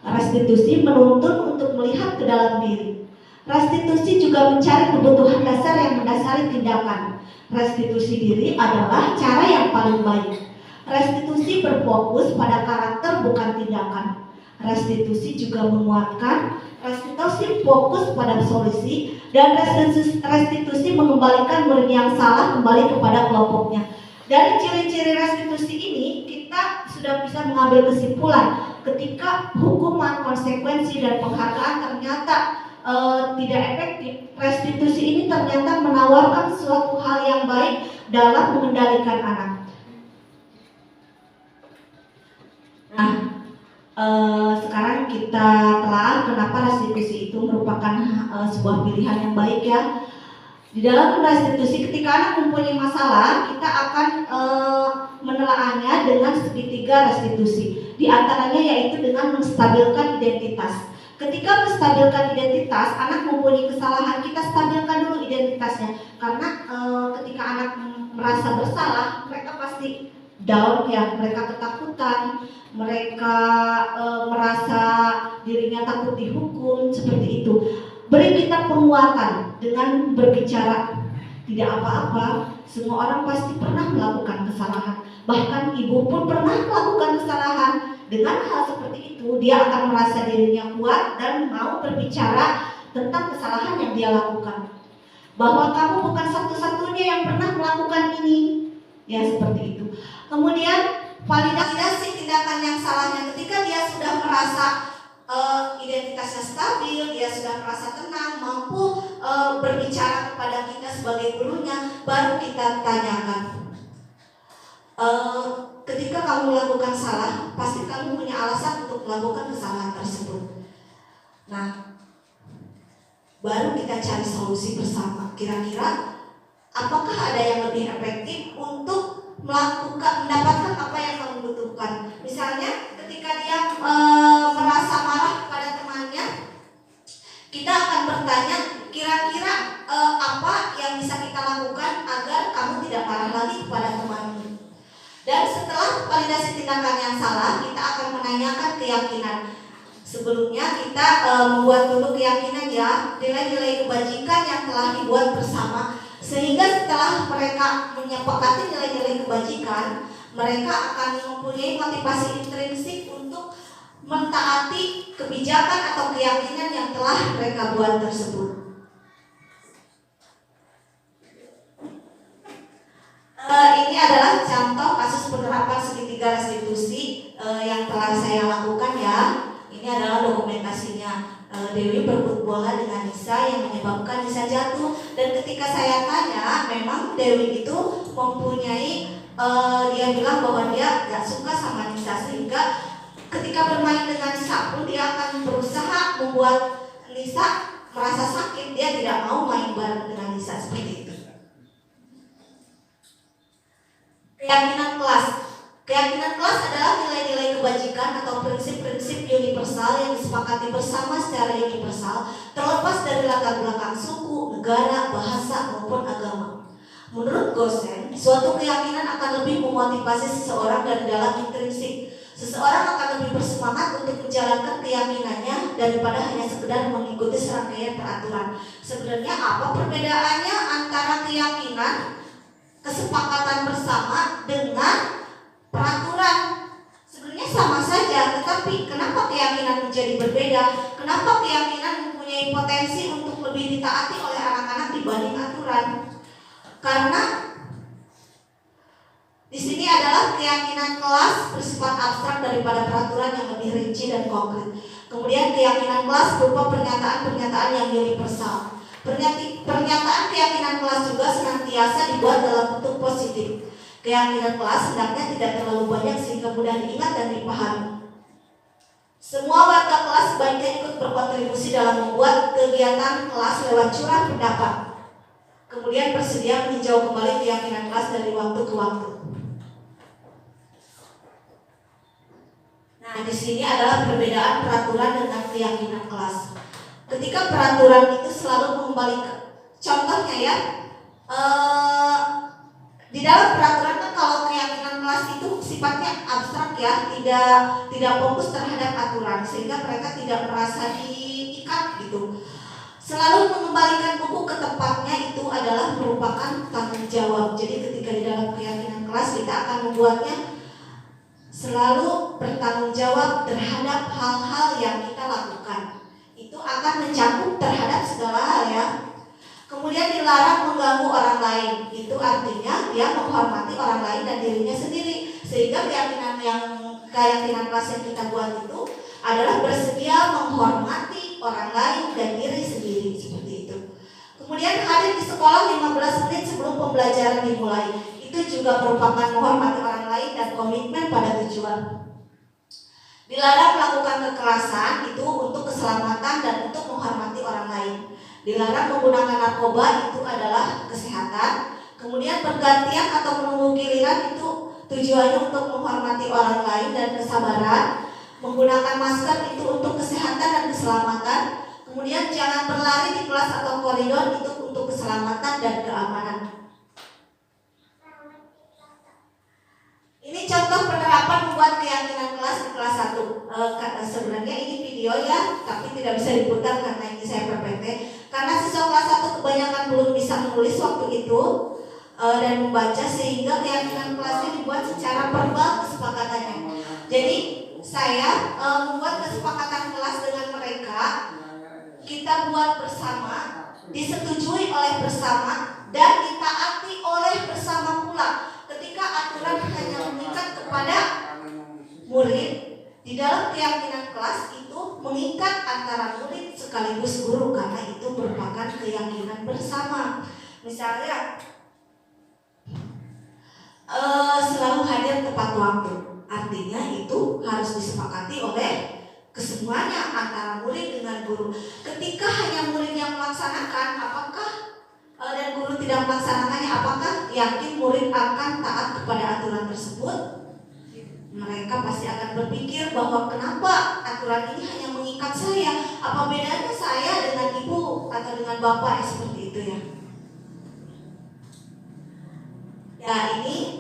Restitusi menuntun untuk melihat ke dalam diri. Restitusi juga mencari kebutuhan dasar yang mendasari tindakan. Restitusi diri adalah cara yang paling baik. Restitusi berfokus pada karakter, bukan tindakan. Restitusi juga menguatkan. Restitusi fokus pada solusi. Dan restitusi mengembalikan murid yang salah kembali kepada kelompoknya. Dari ciri-ciri restitusi ini, kita sudah bisa mengambil kesimpulan ketika hukuman, konsekuensi, dan penghargaan ternyata tidak efektif. Restitusi ini ternyata menawarkan suatu hal yang baik dalam mengendalikan anak. Nah, sekarang kita telah kenapa restitusi itu merupakan sebuah pilihan yang baik ya. Di dalam restitusi, ketika anak mempunyai masalah, kita akan menelaahnya dengan segitiga restitusi. Di antaranya yaitu dengan menstabilkan identitas. Ketika menstabilkan identitas, anak mempunyai kesalahan, kita stabilkan dulu identitasnya. Karena ketika anak merasa bersalah, mereka pasti down ya, mereka ketakutan, mereka merasa dirinya takut dihukum, seperti itu. Beri kita penguatan dengan berbicara, tidak apa-apa, semua orang pasti pernah melakukan kesalahan. Bahkan ibu pun pernah melakukan kesalahan. Dengan hal seperti itu, dia akan merasa dirinya kuat dan mau berbicara tentang kesalahan yang dia lakukan. Bahwa kamu bukan satu-satunya yang pernah melakukan ini. Ya, seperti itu. Kemudian, validasi tindakan yang salahnya ketika dia sudah merasa identitasnya stabil, dia sudah merasa tenang, mampu berbicara kepada kita sebagai gurunya, baru kita tanyakan. Ketika kamu melakukan salah, pasti kamu punya alasan untuk melakukan kesalahan tersebut. Nah, baru kita cari solusi bersama. Kira-kira apakah ada yang lebih efektif untuk mendapatkan apa yang kamu butuhkan? Misalnya, ketika dia merasa marah kepada temannya, kita akan bertanya, kira-kira apa yang bisa kita lakukan agar kamu tidak marah lagi kepada temanmu? Dan setelah validasi tindakan yang salah, kita akan menanyakan keyakinan. Sebelumnya kita membuat dulu keyakinan ya, nilai-nilai kebajikan yang telah dibuat bersama. Sehingga setelah mereka menyepakati nilai-nilai kebajikan, mereka akan mempunyai motivasi intrinsik untuk mentaati kebijakan atau keyakinan yang telah mereka buat tersebut. Ini adalah contoh kasus penerapan segitiga restitusi yang telah saya lakukan ya. Ini adalah dokumentasinya. Dewi berebut bola dengan Nisa yang menyebabkan Nisa jatuh. Dan ketika saya tanya, memang Dewi itu mempunyai dia bilang bahwa dia gak suka sama Nisa, sehingga ketika bermain dengan Nisa pun dia akan berusaha membuat Nisa merasa sakit. Dia tidak mau main bareng dengan Nisa, seperti itu. Keyakinan kelas. Keyakinan kelas adalah nilai-nilai kebajikan atau prinsip-prinsip universal yang disepakati bersama secara universal, terlepas dari latar belakang suku, negara, bahasa, maupun agama. Menurut Gosen, suatu keyakinan akan lebih memotivasi seseorang dari dalam intrinsik. Seseorang akan lebih bersemangat untuk menjalankan keyakinannya daripada hanya sekedar mengikuti serangkaian peraturan. Sebenarnya apa perbedaannya antara keyakinan, kesepakatan bersama dengan peraturan? Sebenarnya sama saja, tetapi kenapa keyakinan menjadi berbeda? Kenapa keyakinan mempunyai potensi untuk lebih ditaati oleh anak-anak dibanding aturan? Karena di sini adalah keyakinan kelas bersifat abstrak daripada peraturan yang lebih rinci dan konkret. Kemudian keyakinan kelas berupa pernyataan-pernyataan yang universal. Pernyataan keyakinan kelas juga senantiasa dibuat dalam bentuk positif. Keyakinan kelas hendaknya tidak terlalu banyak sehingga mudah diingat dan dipahami. Semua warga kelas sebaiknya ikut berkontribusi dalam membuat kegiatan kelas lewat curah pendapat. Kemudian bersedia meninjau kembali keyakinan kelas dari waktu ke waktu. Nah, di sini adalah perbedaan peraturan dengan keyakinan kelas. Ketika peraturan itu selalu mengembalikan, contohnya ya, di dalam peraturan kan kalau keyakinan kelas itu sifatnya abstrak ya, tidak fokus terhadap aturan sehingga mereka tidak merasa diikat gitu. Selalu mengembalikan buku ke tempatnya itu adalah merupakan tanggung jawab. Jadi ketika di dalam keyakinan kelas kita akan membuatnya selalu bertanggung jawab terhadap hal-hal yang kita lakukan. Itu akan mencakup terhadap segala hal ya. Kemudian dilarang mengganggu orang lain. Itu artinya dia menghormati orang lain dan dirinya sendiri. Sehingga keyakinan kelas yang kita buat itu adalah bersedia menghormati orang lain dan diri sendiri, seperti itu. Kemudian hadir di sekolah 15 menit sebelum pembelajaran dimulai. Itu juga merupakan menghormati orang lain dan komitmen pada tujuan. Dilarang melakukan kekerasan itu untuk keselamatan dan untuk menghormati orang lain. Dilarang menggunakan narkoba itu adalah kesehatan. Kemudian pergantian atau menunggu giliran itu tujuannya untuk menghormati orang lain dan kesabaran. Menggunakan masker itu untuk kesehatan dan keselamatan. Kemudian jangan berlari di kelas atau koridor itu untuk keselamatan dan keamanan. Ini contoh penerapan membuat keyakinan kelas di kelas 1. Sebenarnya ini video ya, tapi tidak bisa diputar karena ini saya PPT. Karena siswa kelas 1 kebanyakan belum bisa menulis waktu itu dan membaca, sehingga keyakinan kelasnya dibuat secara verbal kesepakatannya. Jadi saya membuat kesepakatan kelas dengan mereka, kita buat bersama, disetujui oleh bersama, dan ditaati oleh bersama pula. Ketika aturan hanya mengikat kepada murid, di dalam keyakinan kelas itu mengikat antara murid sekaligus guru, karena itu merupakan keyakinan bersama. Misalnya selalu hadir tepat waktu, artinya itu harus disepakati oleh kesemuanya antara murid dengan guru. Ketika hanya murid yang melaksanakan, dan guru tidak melaksanakannya, apakah yakin murid akan taat kepada aturan tersebut? Mereka pasti akan berpikir bahwa kenapa aturan ini hanya mengikat saya? Apa bedanya saya dengan ibu atau dengan bapak, seperti itu ya? Ya, ini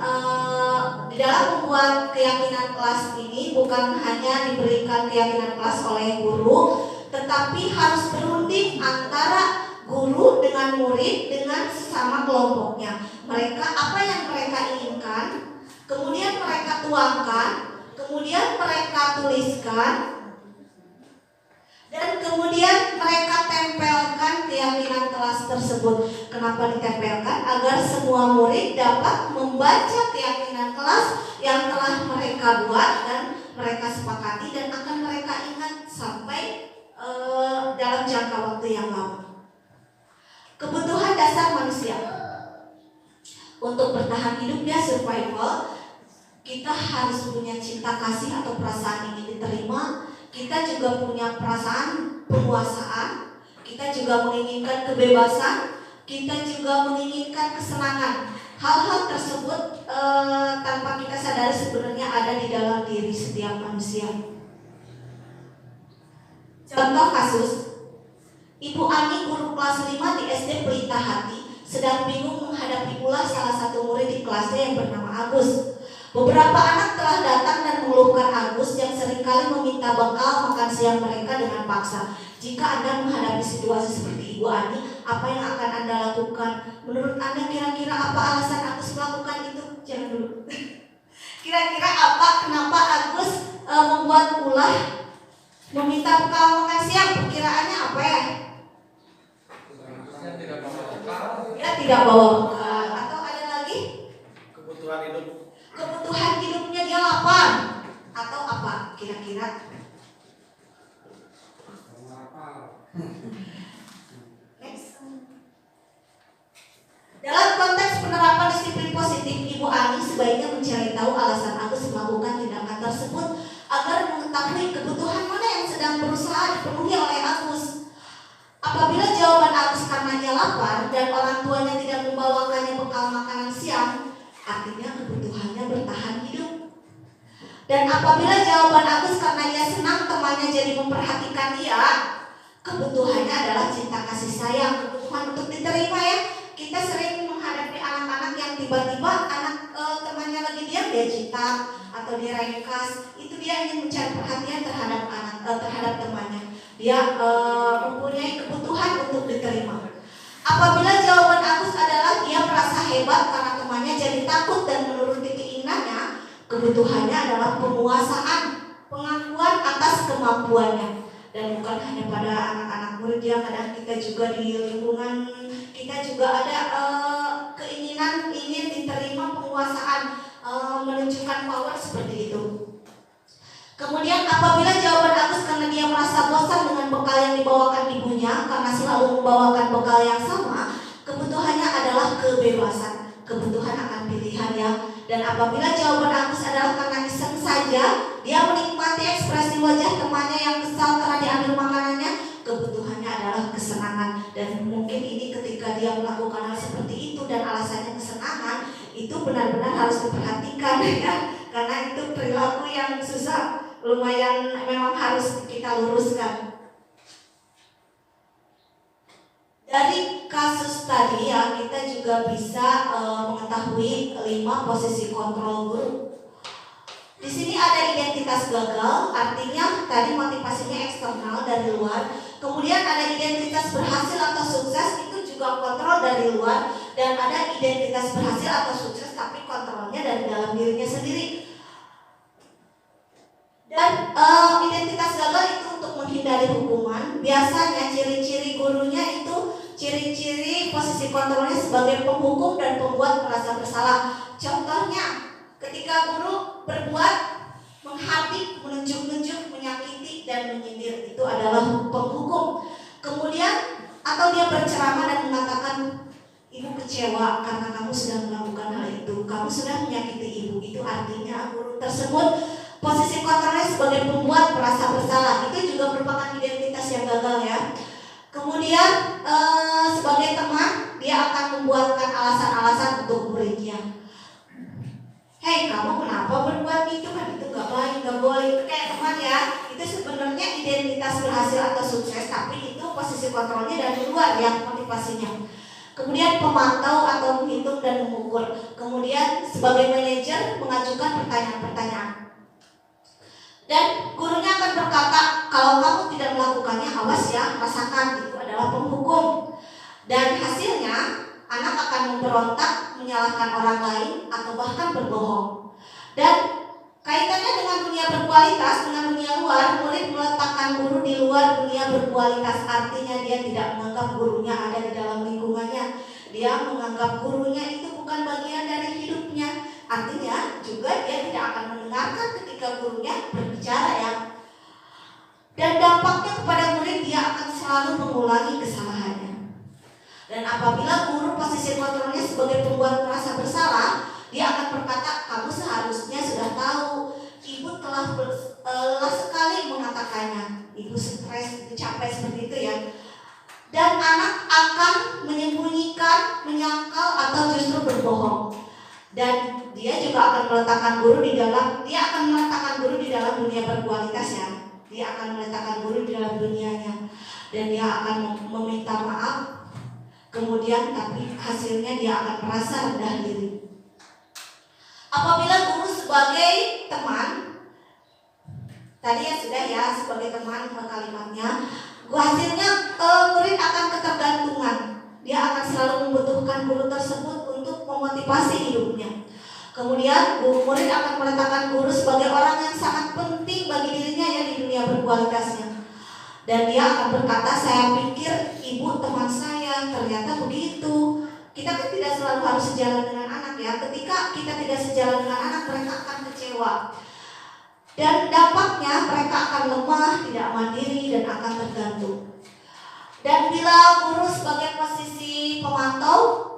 di dalam membuat keyakinan kelas ini bukan hanya diberikan keyakinan kelas oleh guru, tetapi harus berunding antara guru dengan murid dengan sesama kelompoknya. Mereka apa yang mereka inginkan, kemudian mereka tuangkan, kemudian mereka tuliskan, dan kemudian mereka tempelkan keyakinan kelas tersebut. Kenapa ditempelkan? Agar semua murid dapat membaca keyakinan kelas yang telah mereka buat dan mereka sepakati dan akan mereka ingat sampai dalam jangka waktu yang lama. Kebutuhan dasar manusia untuk bertahan hidupnya, survival, kita harus punya cinta kasih atau perasaan ingin diterima. Kita juga punya perasaan penguasaan. Kita juga menginginkan kebebasan. Kita juga menginginkan kesenangan. Hal-hal tersebut tanpa kita sadari sebenarnya ada di dalam diri setiap manusia. Contoh kasus, Ibu Ani, guru kelas 5 di SD Pelita Hati, sedang bingung menghadapi ulah salah satu murid di kelasnya yang bernama Agus. Beberapa anak telah datang dan mengeluhkan Agus yang seringkali meminta bekal makan siang mereka dengan paksa. Jika Anda menghadapi situasi seperti Ibu Ani, apa yang akan Anda lakukan? Menurut Anda kira-kira apa alasan Agus melakukan itu? Jangan dulu. Kira-kira apa, kenapa Agus membuat ulah meminta bekal makan siang? Perkiraannya apa ya? Dia tidak bawa bekal. Atau ada lagi? Kebutuhan hidup. Kebutuhan hidupnya dia lapar. Atau apa kira-kira? Next. Dalam konteks penerapan disiplin positif, Ibu Ani sebaiknya mencari tahu alasan Agus melakukan tindakan tersebut agar mengetahui kebutuhan mana yang sedang berusaha dipenuhi oleh Agus. Apabila jawaban Agus karena ia lapar dan orang tuanya tidak membawakannya bekal makanan siang, artinya kebutuhannya bertahan hidup. Dan apabila jawaban Agus karena ia senang temannya jadi memperhatikan dia, kebutuhannya adalah cinta kasih sayang, kebutuhan untuk diterima ya. Kita sering menghadapi anak-anak yang tiba-tiba temannya lagi diam dia cinta atau dia ringkas, itu dia ingin mencari perhatian terhadap temannya. Dia mempunyai kebutuhan untuk diterima. Apabila jawaban Agus adalah dia merasa hebat karena temannya jadi takut dan menuruti keinginannya, kebutuhannya adalah penguasaan, pengakuan atas kemampuannya. Dan bukan hanya pada anak-anak murid ya, kadang kita juga di lingkungan kita juga ada keinginan ingin diterima, penguasaan, menunjukkan power seperti itu. Kemudian apabila jawaban Agus karena dia merasa bosan dengan bekal yang dibawakan ibunya karena selalu membawakan bekal yang sama, kebutuhannya adalah kebebasan, kebutuhan akan pilihan ya. Dan apabila jawaban Agus adalah karena iseng saja, dia menikmati ekspresi wajah temannya yang kesal karena diambil makanannya, kebutuhannya adalah kesenangan. Dan mungkin ini ketika dia melakukan hal seperti itu dan alasannya kesenangan, itu benar-benar harus diperhatikan ya, karena itu perilaku yang susah, lumayan memang harus kita luruskan. Dari kasus tadi ya, kita juga bisa mengetahui 5 posisi kontrol guru. Di sini ada identitas gagal, artinya tadi motivasinya eksternal dari luar. Kemudian ada identitas berhasil atau sukses, itu juga kontrol dari luar. Dan ada identitas berhasil atau sukses tapi kontrolnya dari dalam dirinya sendiri. Dan identitas gagal itu untuk menghindari hukuman. Biasanya ciri-ciri gurunya itu ciri-ciri posisi kontrolnya sebagai penghukum dan pembuat merasa bersalah. Contohnya, ketika guru berbuat menghardik, menunjuk-nunjuk, menyakiti dan menyindir, itu adalah penghukum. Kemudian atau dia berceramah dan mengatakan, ibu kecewa karena kamu sudah melakukan hal itu, kamu sudah menyakiti ibu. Itu artinya guru tersebut posisi kontrolnya sebagai pembuat merasa bersalah. Itu juga merupakan identitas yang gagal ya. Kemudian sebagai teman, dia akan membuatkan alasan-alasan untuk muridnya. Hei, kamu kenapa berbuat itu? Kan itu gak baik, gak boleh. Itu kayak teman ya. Itu sebenarnya identitas berhasil atau sukses, tapi itu posisi kontrolnya dari luar yang motivasinya. Kemudian pemantau atau menghitung dan mengukur. Kemudian sebagai manajer mengajukan pertanyaan-pertanyaan. Dan gurunya akan berkata, kalau kamu tidak melakukannya, awas ya, rasakan. Itu adalah penghukum. Dan hasilnya, anak akan memberontak, menyalahkan orang lain, atau bahkan berbohong. Dan kaitannya dengan dunia berkualitas, dengan dunia luar, murid meletakkan guru di luar dunia berkualitas. Artinya dia tidak menganggap gurunya ada di dalam lingkungannya. Dia menganggap gurunya itu bukan bagian dari hidupnya. Artinya juga dia tidak akan mendengarkan ketika gurunya berbicara ya. Dan dampaknya kepada murid, dia akan selalu mengulangi kesalahannya. Dan apabila guru posisi kontrolnya sebagai pembuat merasa bersalah, dia akan berkata, kamu seharusnya sudah tahu, ibu telah lelah sekali mengatakannya. Ibu stres, ibu capek seperti itu ya. Dan anak akan menyembunyikan, menyangkal atau justru berbohong. Dan dia juga akan meletakkan guru di dalam dunia berkualitas ya. Dia akan meletakkan guru di dalam dunianya dan dia akan meminta maaf. Kemudian tapi hasilnya dia akan merasa rendah diri. Apabila guru sebagai teman, tadi ya sudah ya sebagai teman kalimatnya, hasilnya murid akan ketergantungan. Dia akan selalu membutuhkan guru tersebut untuk memotivasi hidupnya. Kemudian murid akan meletakkan guru sebagai orang yang sangat penting bagi dirinya ya di dunia berkualitasnya. Dan dia akan berkata, saya pikir ibu teman saya, ternyata begitu. Kita kan tidak selalu harus sejalan dengan anak ya. Ketika kita tidak sejalan dengan anak, mereka akan kecewa. Dan dampaknya mereka akan lemah, tidak mandiri, dan akan tergantung. Dan bila guru sebagai posisi pemantau,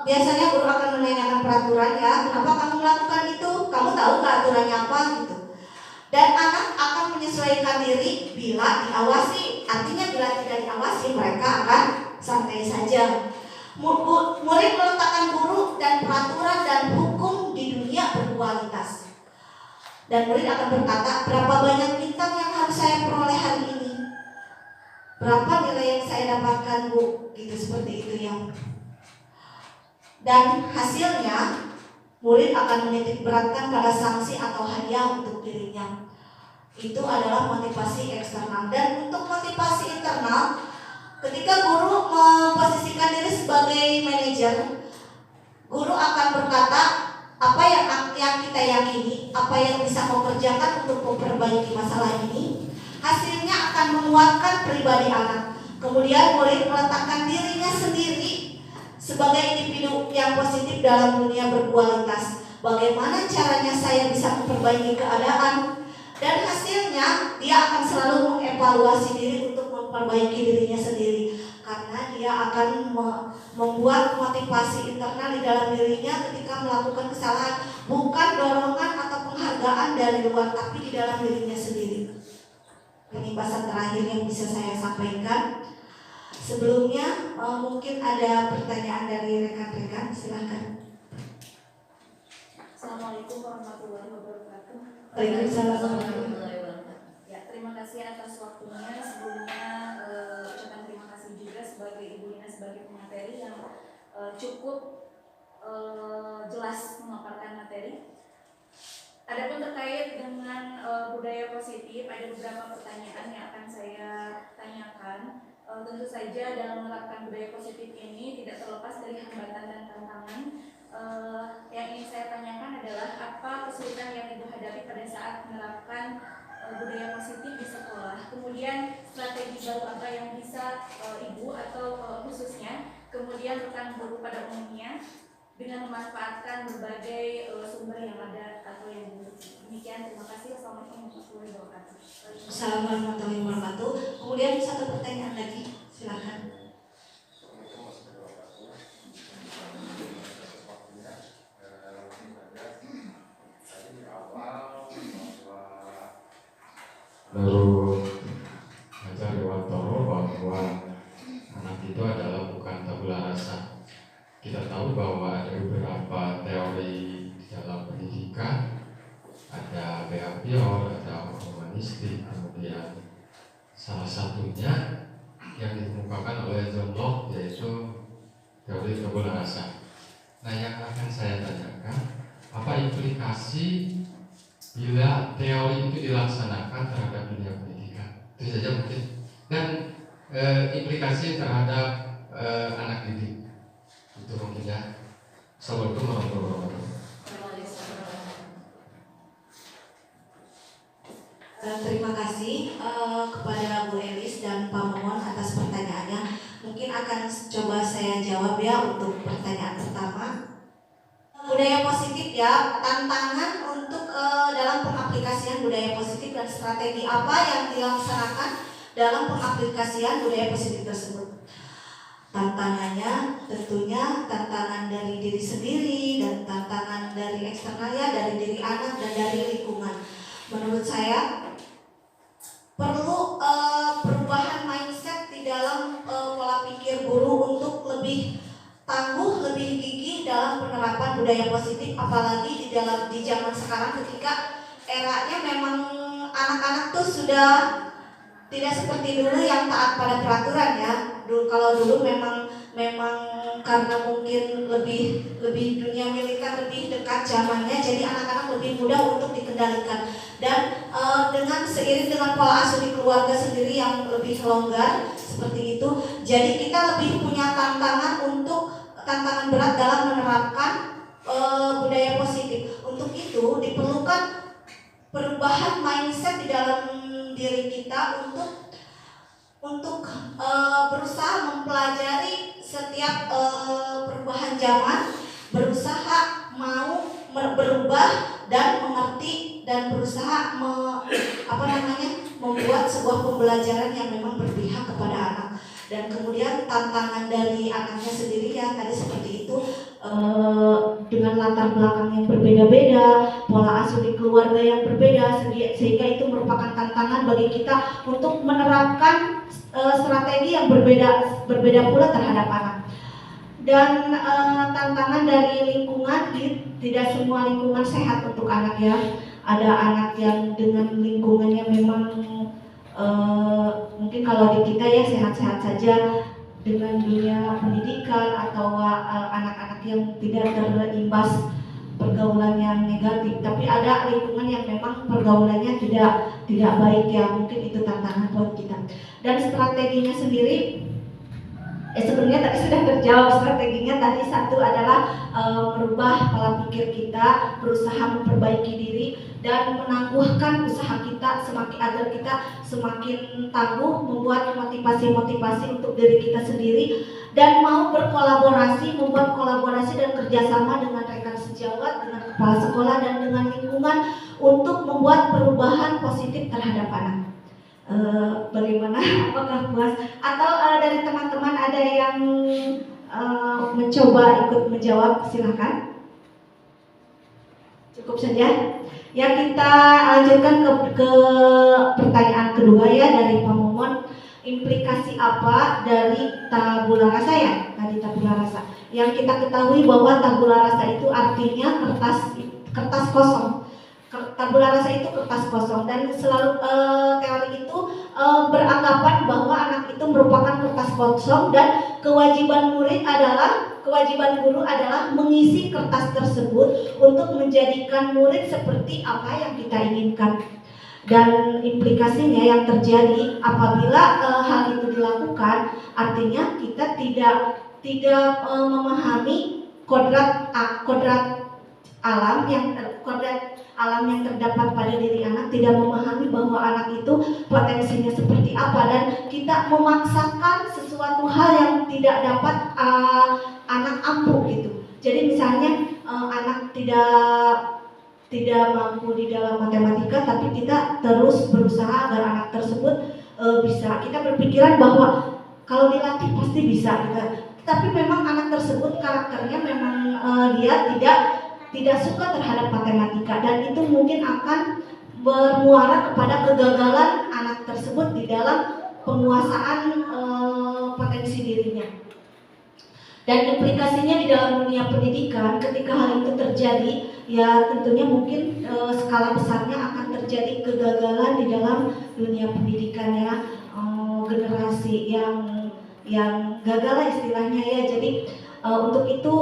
biasanya guru akan menanyakan peraturan ya. Kenapa kamu melakukan itu? Kamu tahu nggak aturannya apa gitu. Dan anak akan menyesuaikan diri bila diawasi. Artinya bila tidak diawasi, mereka akan santai saja. Murid meletakkan guru dan peraturan dan hukum di dunia berkualitas. Dan murid akan berkata, berapa banyak bintang yang harus saya peroleh hari ini? Berapa nilai yang saya dapatkan, Bu? Gitu, seperti itu ya. Dan hasilnya murid akan menitik beratkan pada sanksi atau hadiah untuk dirinya. Itu adalah motivasi eksternal. Dan untuk motivasi internal, ketika guru memposisikan diri sebagai manajer, guru akan berkata, apa yang kita yakini, apa yang bisa kau kerjakan untuk memperbaiki masalah ini, hasilnya akan menguatkan pribadi anak. Kemudian murid meletakkan dirinya sendiri sebagai individu yang positif dalam dunia berkualitas. Bagaimana caranya saya bisa memperbaiki keadaan? Dan hasilnya dia akan selalu mengevaluasi diri untuk memperbaiki dirinya sendiri. Karena dia akan membuat motivasi internal di dalam dirinya ketika melakukan kesalahan. Bukan dorongan atau penghargaan dari luar, tapi di dalam dirinya sendiri. Penimbasan terakhir yang bisa saya sampaikan. Sebelumnya mungkin ada pertanyaan dari rekan-rekan, silakan. Assalamualaikum warahmatullahi wabarakatuh. Waalaikumsalam warahmatullahi wabarakatuh. Ya, terima kasih atas waktunya. Sebelumnya ucapan terima kasih juga sebagai Ibu Lina sebagai pemateri yang cukup jelas memaparkan materi. Adapun terkait dengan budaya positif, ada beberapa pertanyaan yang akan saya tanyakan. Tentu saja dalam menerapkan budaya positif ini tidak terlepas dari hambatan dan tantangan. Yang ingin saya tanyakan adalah apa kesulitan yang Ibu hadapi pada saat menerapkan budaya positif di sekolah. Kemudian strategi baru apa yang bisa Ibu atau khususnya kemudian rekan guru pada umumnya dengan memanfaatkan berbagai sumber yang ada atau yang dimiliki. Demikian, terima kasih. Assalamualaikum warahmatullahi wabarakatuh. Assalamualaikum warahmatullahi wabarakatuh. Kemudian satu pertanyaan lagi, silakan. Menurut Ajar Dewantoro bahwa anak itu adalah bukan tabula rasa. Kita tahu bahwa ada beberapa teori di dalam pendidikan, ada behavior, ada humanistik, kemudian salah satunya yang ditemukan oleh John Locke yaitu teori tabula rasa. Nah, yang akan saya tanyakan, apa implikasi bila teori itu dilaksanakan terhadap dunia pendidikan? Itu saja mungkin. Dan implikasi terhadap anak didik. Itu mungkin ya. Assalamualaikum warahmatullahi wabarakatuh. Terima kasih kepada Bu Elis dan Pak Momon atas pertanyaannya. Mungkin akan coba saya jawab ya untuk pertanyaan pertama. Budaya positif ya, tantangan untuk dalam pengaplikasian budaya positif dan strategi apa yang dilaksanakan dalam pengaplikasian budaya positif tersebut. Tantangannya tentunya tantangan dari diri sendiri dan tantangan dari eksternalnya, dari diri anak dan dari lingkungan. Menurut saya perlu perubahan mindset di dalam pola pikir guru untuk lebih tangguh, lebih gigih dalam budaya positif, apalagi di zaman sekarang ketika eranya memang anak-anak tuh sudah tidak seperti dulu yang taat pada peraturan ya. Kalau dulu memang karena mungkin lebih dunia militer lebih dekat zamannya, jadi anak-anak lebih mudah untuk dikendalikan. Dan dengan seiring dengan pola asuh di keluarga sendiri yang lebih longgar seperti itu, jadi kita lebih punya tantangan berat dalam menerapkan budaya positif. Untuk itu diperlukan perubahan mindset di dalam diri kita untuk berusaha mempelajari setiap perubahan zaman, berusaha mau berubah dan mengerti dan berusaha membuat sebuah pembelajaran yang memang berpihak kepada anak. Dan kemudian tantangan dari anaknya sendiri ya tadi seperti itu, dengan latar belakang yang berbeda-beda, pola asuh di keluarga yang berbeda, sehingga itu merupakan tantangan bagi kita untuk menerapkan strategi yang berbeda pula terhadap anak. Dan tantangan dari lingkungan, tidak semua lingkungan sehat untuk anak ya. Ada anak yang dengan lingkungannya memang mungkin kalau di kita ya sehat-sehat saja dengan dunia pendidikan, atau anak-anak yang tidak terimbas pergaulan yang negatif, tapi ada lingkungan yang memang pergaulannya tidak baik ya, mungkin itu tantangan buat kita. Dan strateginya sendiri sebenarnya tadi sudah terjawab. Strateginya tadi satu adalah merubah pola pikir kita, berusaha memperbaiki diri dan menangguhkan usaha kita agar kita semakin tangguh, membuat motivasi untuk diri kita sendiri, dan mau berkolaborasi, membuat kolaborasi dan kerjasama dengan rekan sejawat, dengan kepala sekolah dan dengan lingkungan untuk membuat perubahan positif terhadap anak. Bagaimana? Apakah puas? Atau dari teman-teman ada yang mencoba ikut menjawab? Silakan. Cukup saja. Ya, kita lanjutkan ke pertanyaan kedua ya dari Pak Momon. Implikasi apa dari tabula rasa ya? Tadi tabula rasa. Yang kita ketahui bahwa tabula rasa itu artinya kertas kosong. Tabula rasa itu kertas kosong, dan selalu teori itu beranggapan bahwa anak itu merupakan kertas kosong, dan kewajiban guru adalah mengisi kertas tersebut untuk menjadikan murid seperti apa yang kita inginkan. Dan implikasinya yang terjadi apabila hal itu dilakukan, artinya kita tidak memahami kodrat alam yang terdapat pada diri anak, tidak memahami bahwa anak itu potensinya seperti apa, dan kita memaksakan sesuatu hal yang tidak dapat anak ampuh gitu. Jadi misalnya anak tidak mampu di dalam matematika, tapi kita terus berusaha agar anak tersebut bisa. Kita berpikiran bahwa kalau dilatih pasti bisa gitu. Tapi memang anak tersebut karakternya memang dia tidak suka terhadap matematika, dan itu mungkin akan bermuara kepada kegagalan anak tersebut di dalam penguasaan potensi dirinya. Dan implikasinya di dalam dunia pendidikan, ketika hal itu terjadi, ya tentunya mungkin skala besarnya akan terjadi kegagalan di dalam dunia pendidikan ya, generasi yang gagal lah istilahnya ya. Jadi untuk itu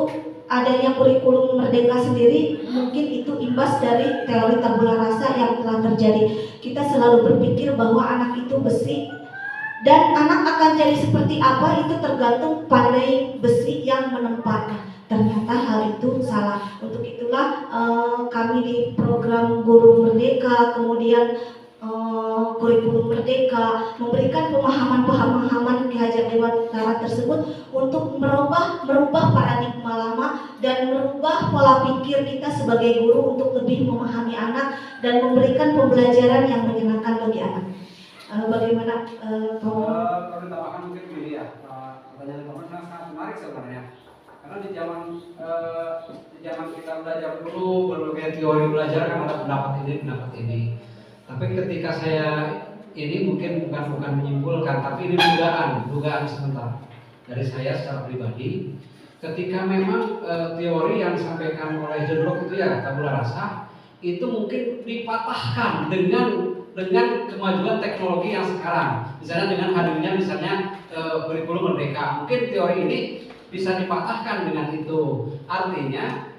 adanya kurikulum merdeka sendiri mungkin itu imbas dari teori tabula rasa yang telah terjadi. Kita selalu berpikir bahwa anak itu besi, dan anak akan jadi seperti apa itu tergantung pandai besi yang menempatnya. Ternyata hal itu salah. Untuk itulah kami di program Guru Merdeka, kemudian kurikulum merdeka, memberikan pemahaman Ki Hajar Dewantara tersebut untuk merubah paradigma lama dan merubah pola pikir kita sebagai guru untuk lebih memahami anak dan memberikan pembelajaran yang menyenangkan bagi anak. Bagaimana kalau ditambahkan mungkin begini ya, pertanyaan teman sangat menarik sebenarnya, karena di zaman kita belajar dulu berbagai teori belajar kan ada pendapat ini. Tapi ketika saya ini mungkin bukan menyimpulkan, tapi ini dugaan sementara dari saya secara pribadi. ketika memang teori yang disampaikan oleh John Locke itu ya tabula rasa itu mungkin dipatahkan dengan kemajuan teknologi yang sekarang, misalnya dengan hadirnya misalnya kurikulum merdeka, mungkin teori ini bisa dipatahkan dengan itu. Artinya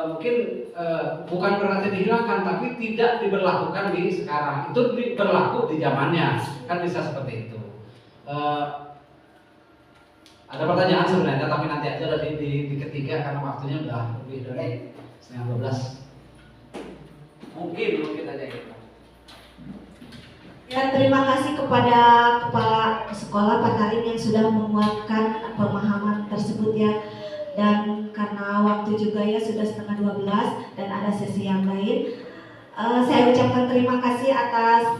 mungkin bukan berarti dihilangkan, tapi tidak diberlakukan di sekarang. Itu berlaku di zamannya, kan bisa seperti itu. Ada pertanyaan sebenarnya, tapi nanti aja di ketiga karena waktunya udah lebih dari setengah 12. Mungkin aja gitu. Ya, terima kasih kepada Kepala Sekolah Pak Tarim yang sudah menguatkan pemahaman tersebut ya. Dan karena waktu juga ya sudah setengah 12 dan ada sesi yang lain, saya ucapkan terima kasih atas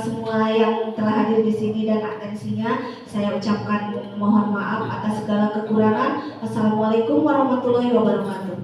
semua yang telah hadir di sini dan atensinya. Saya ucapkan mohon maaf atas segala kekurangan. Wassalamualaikum warahmatullahi wabarakatuh.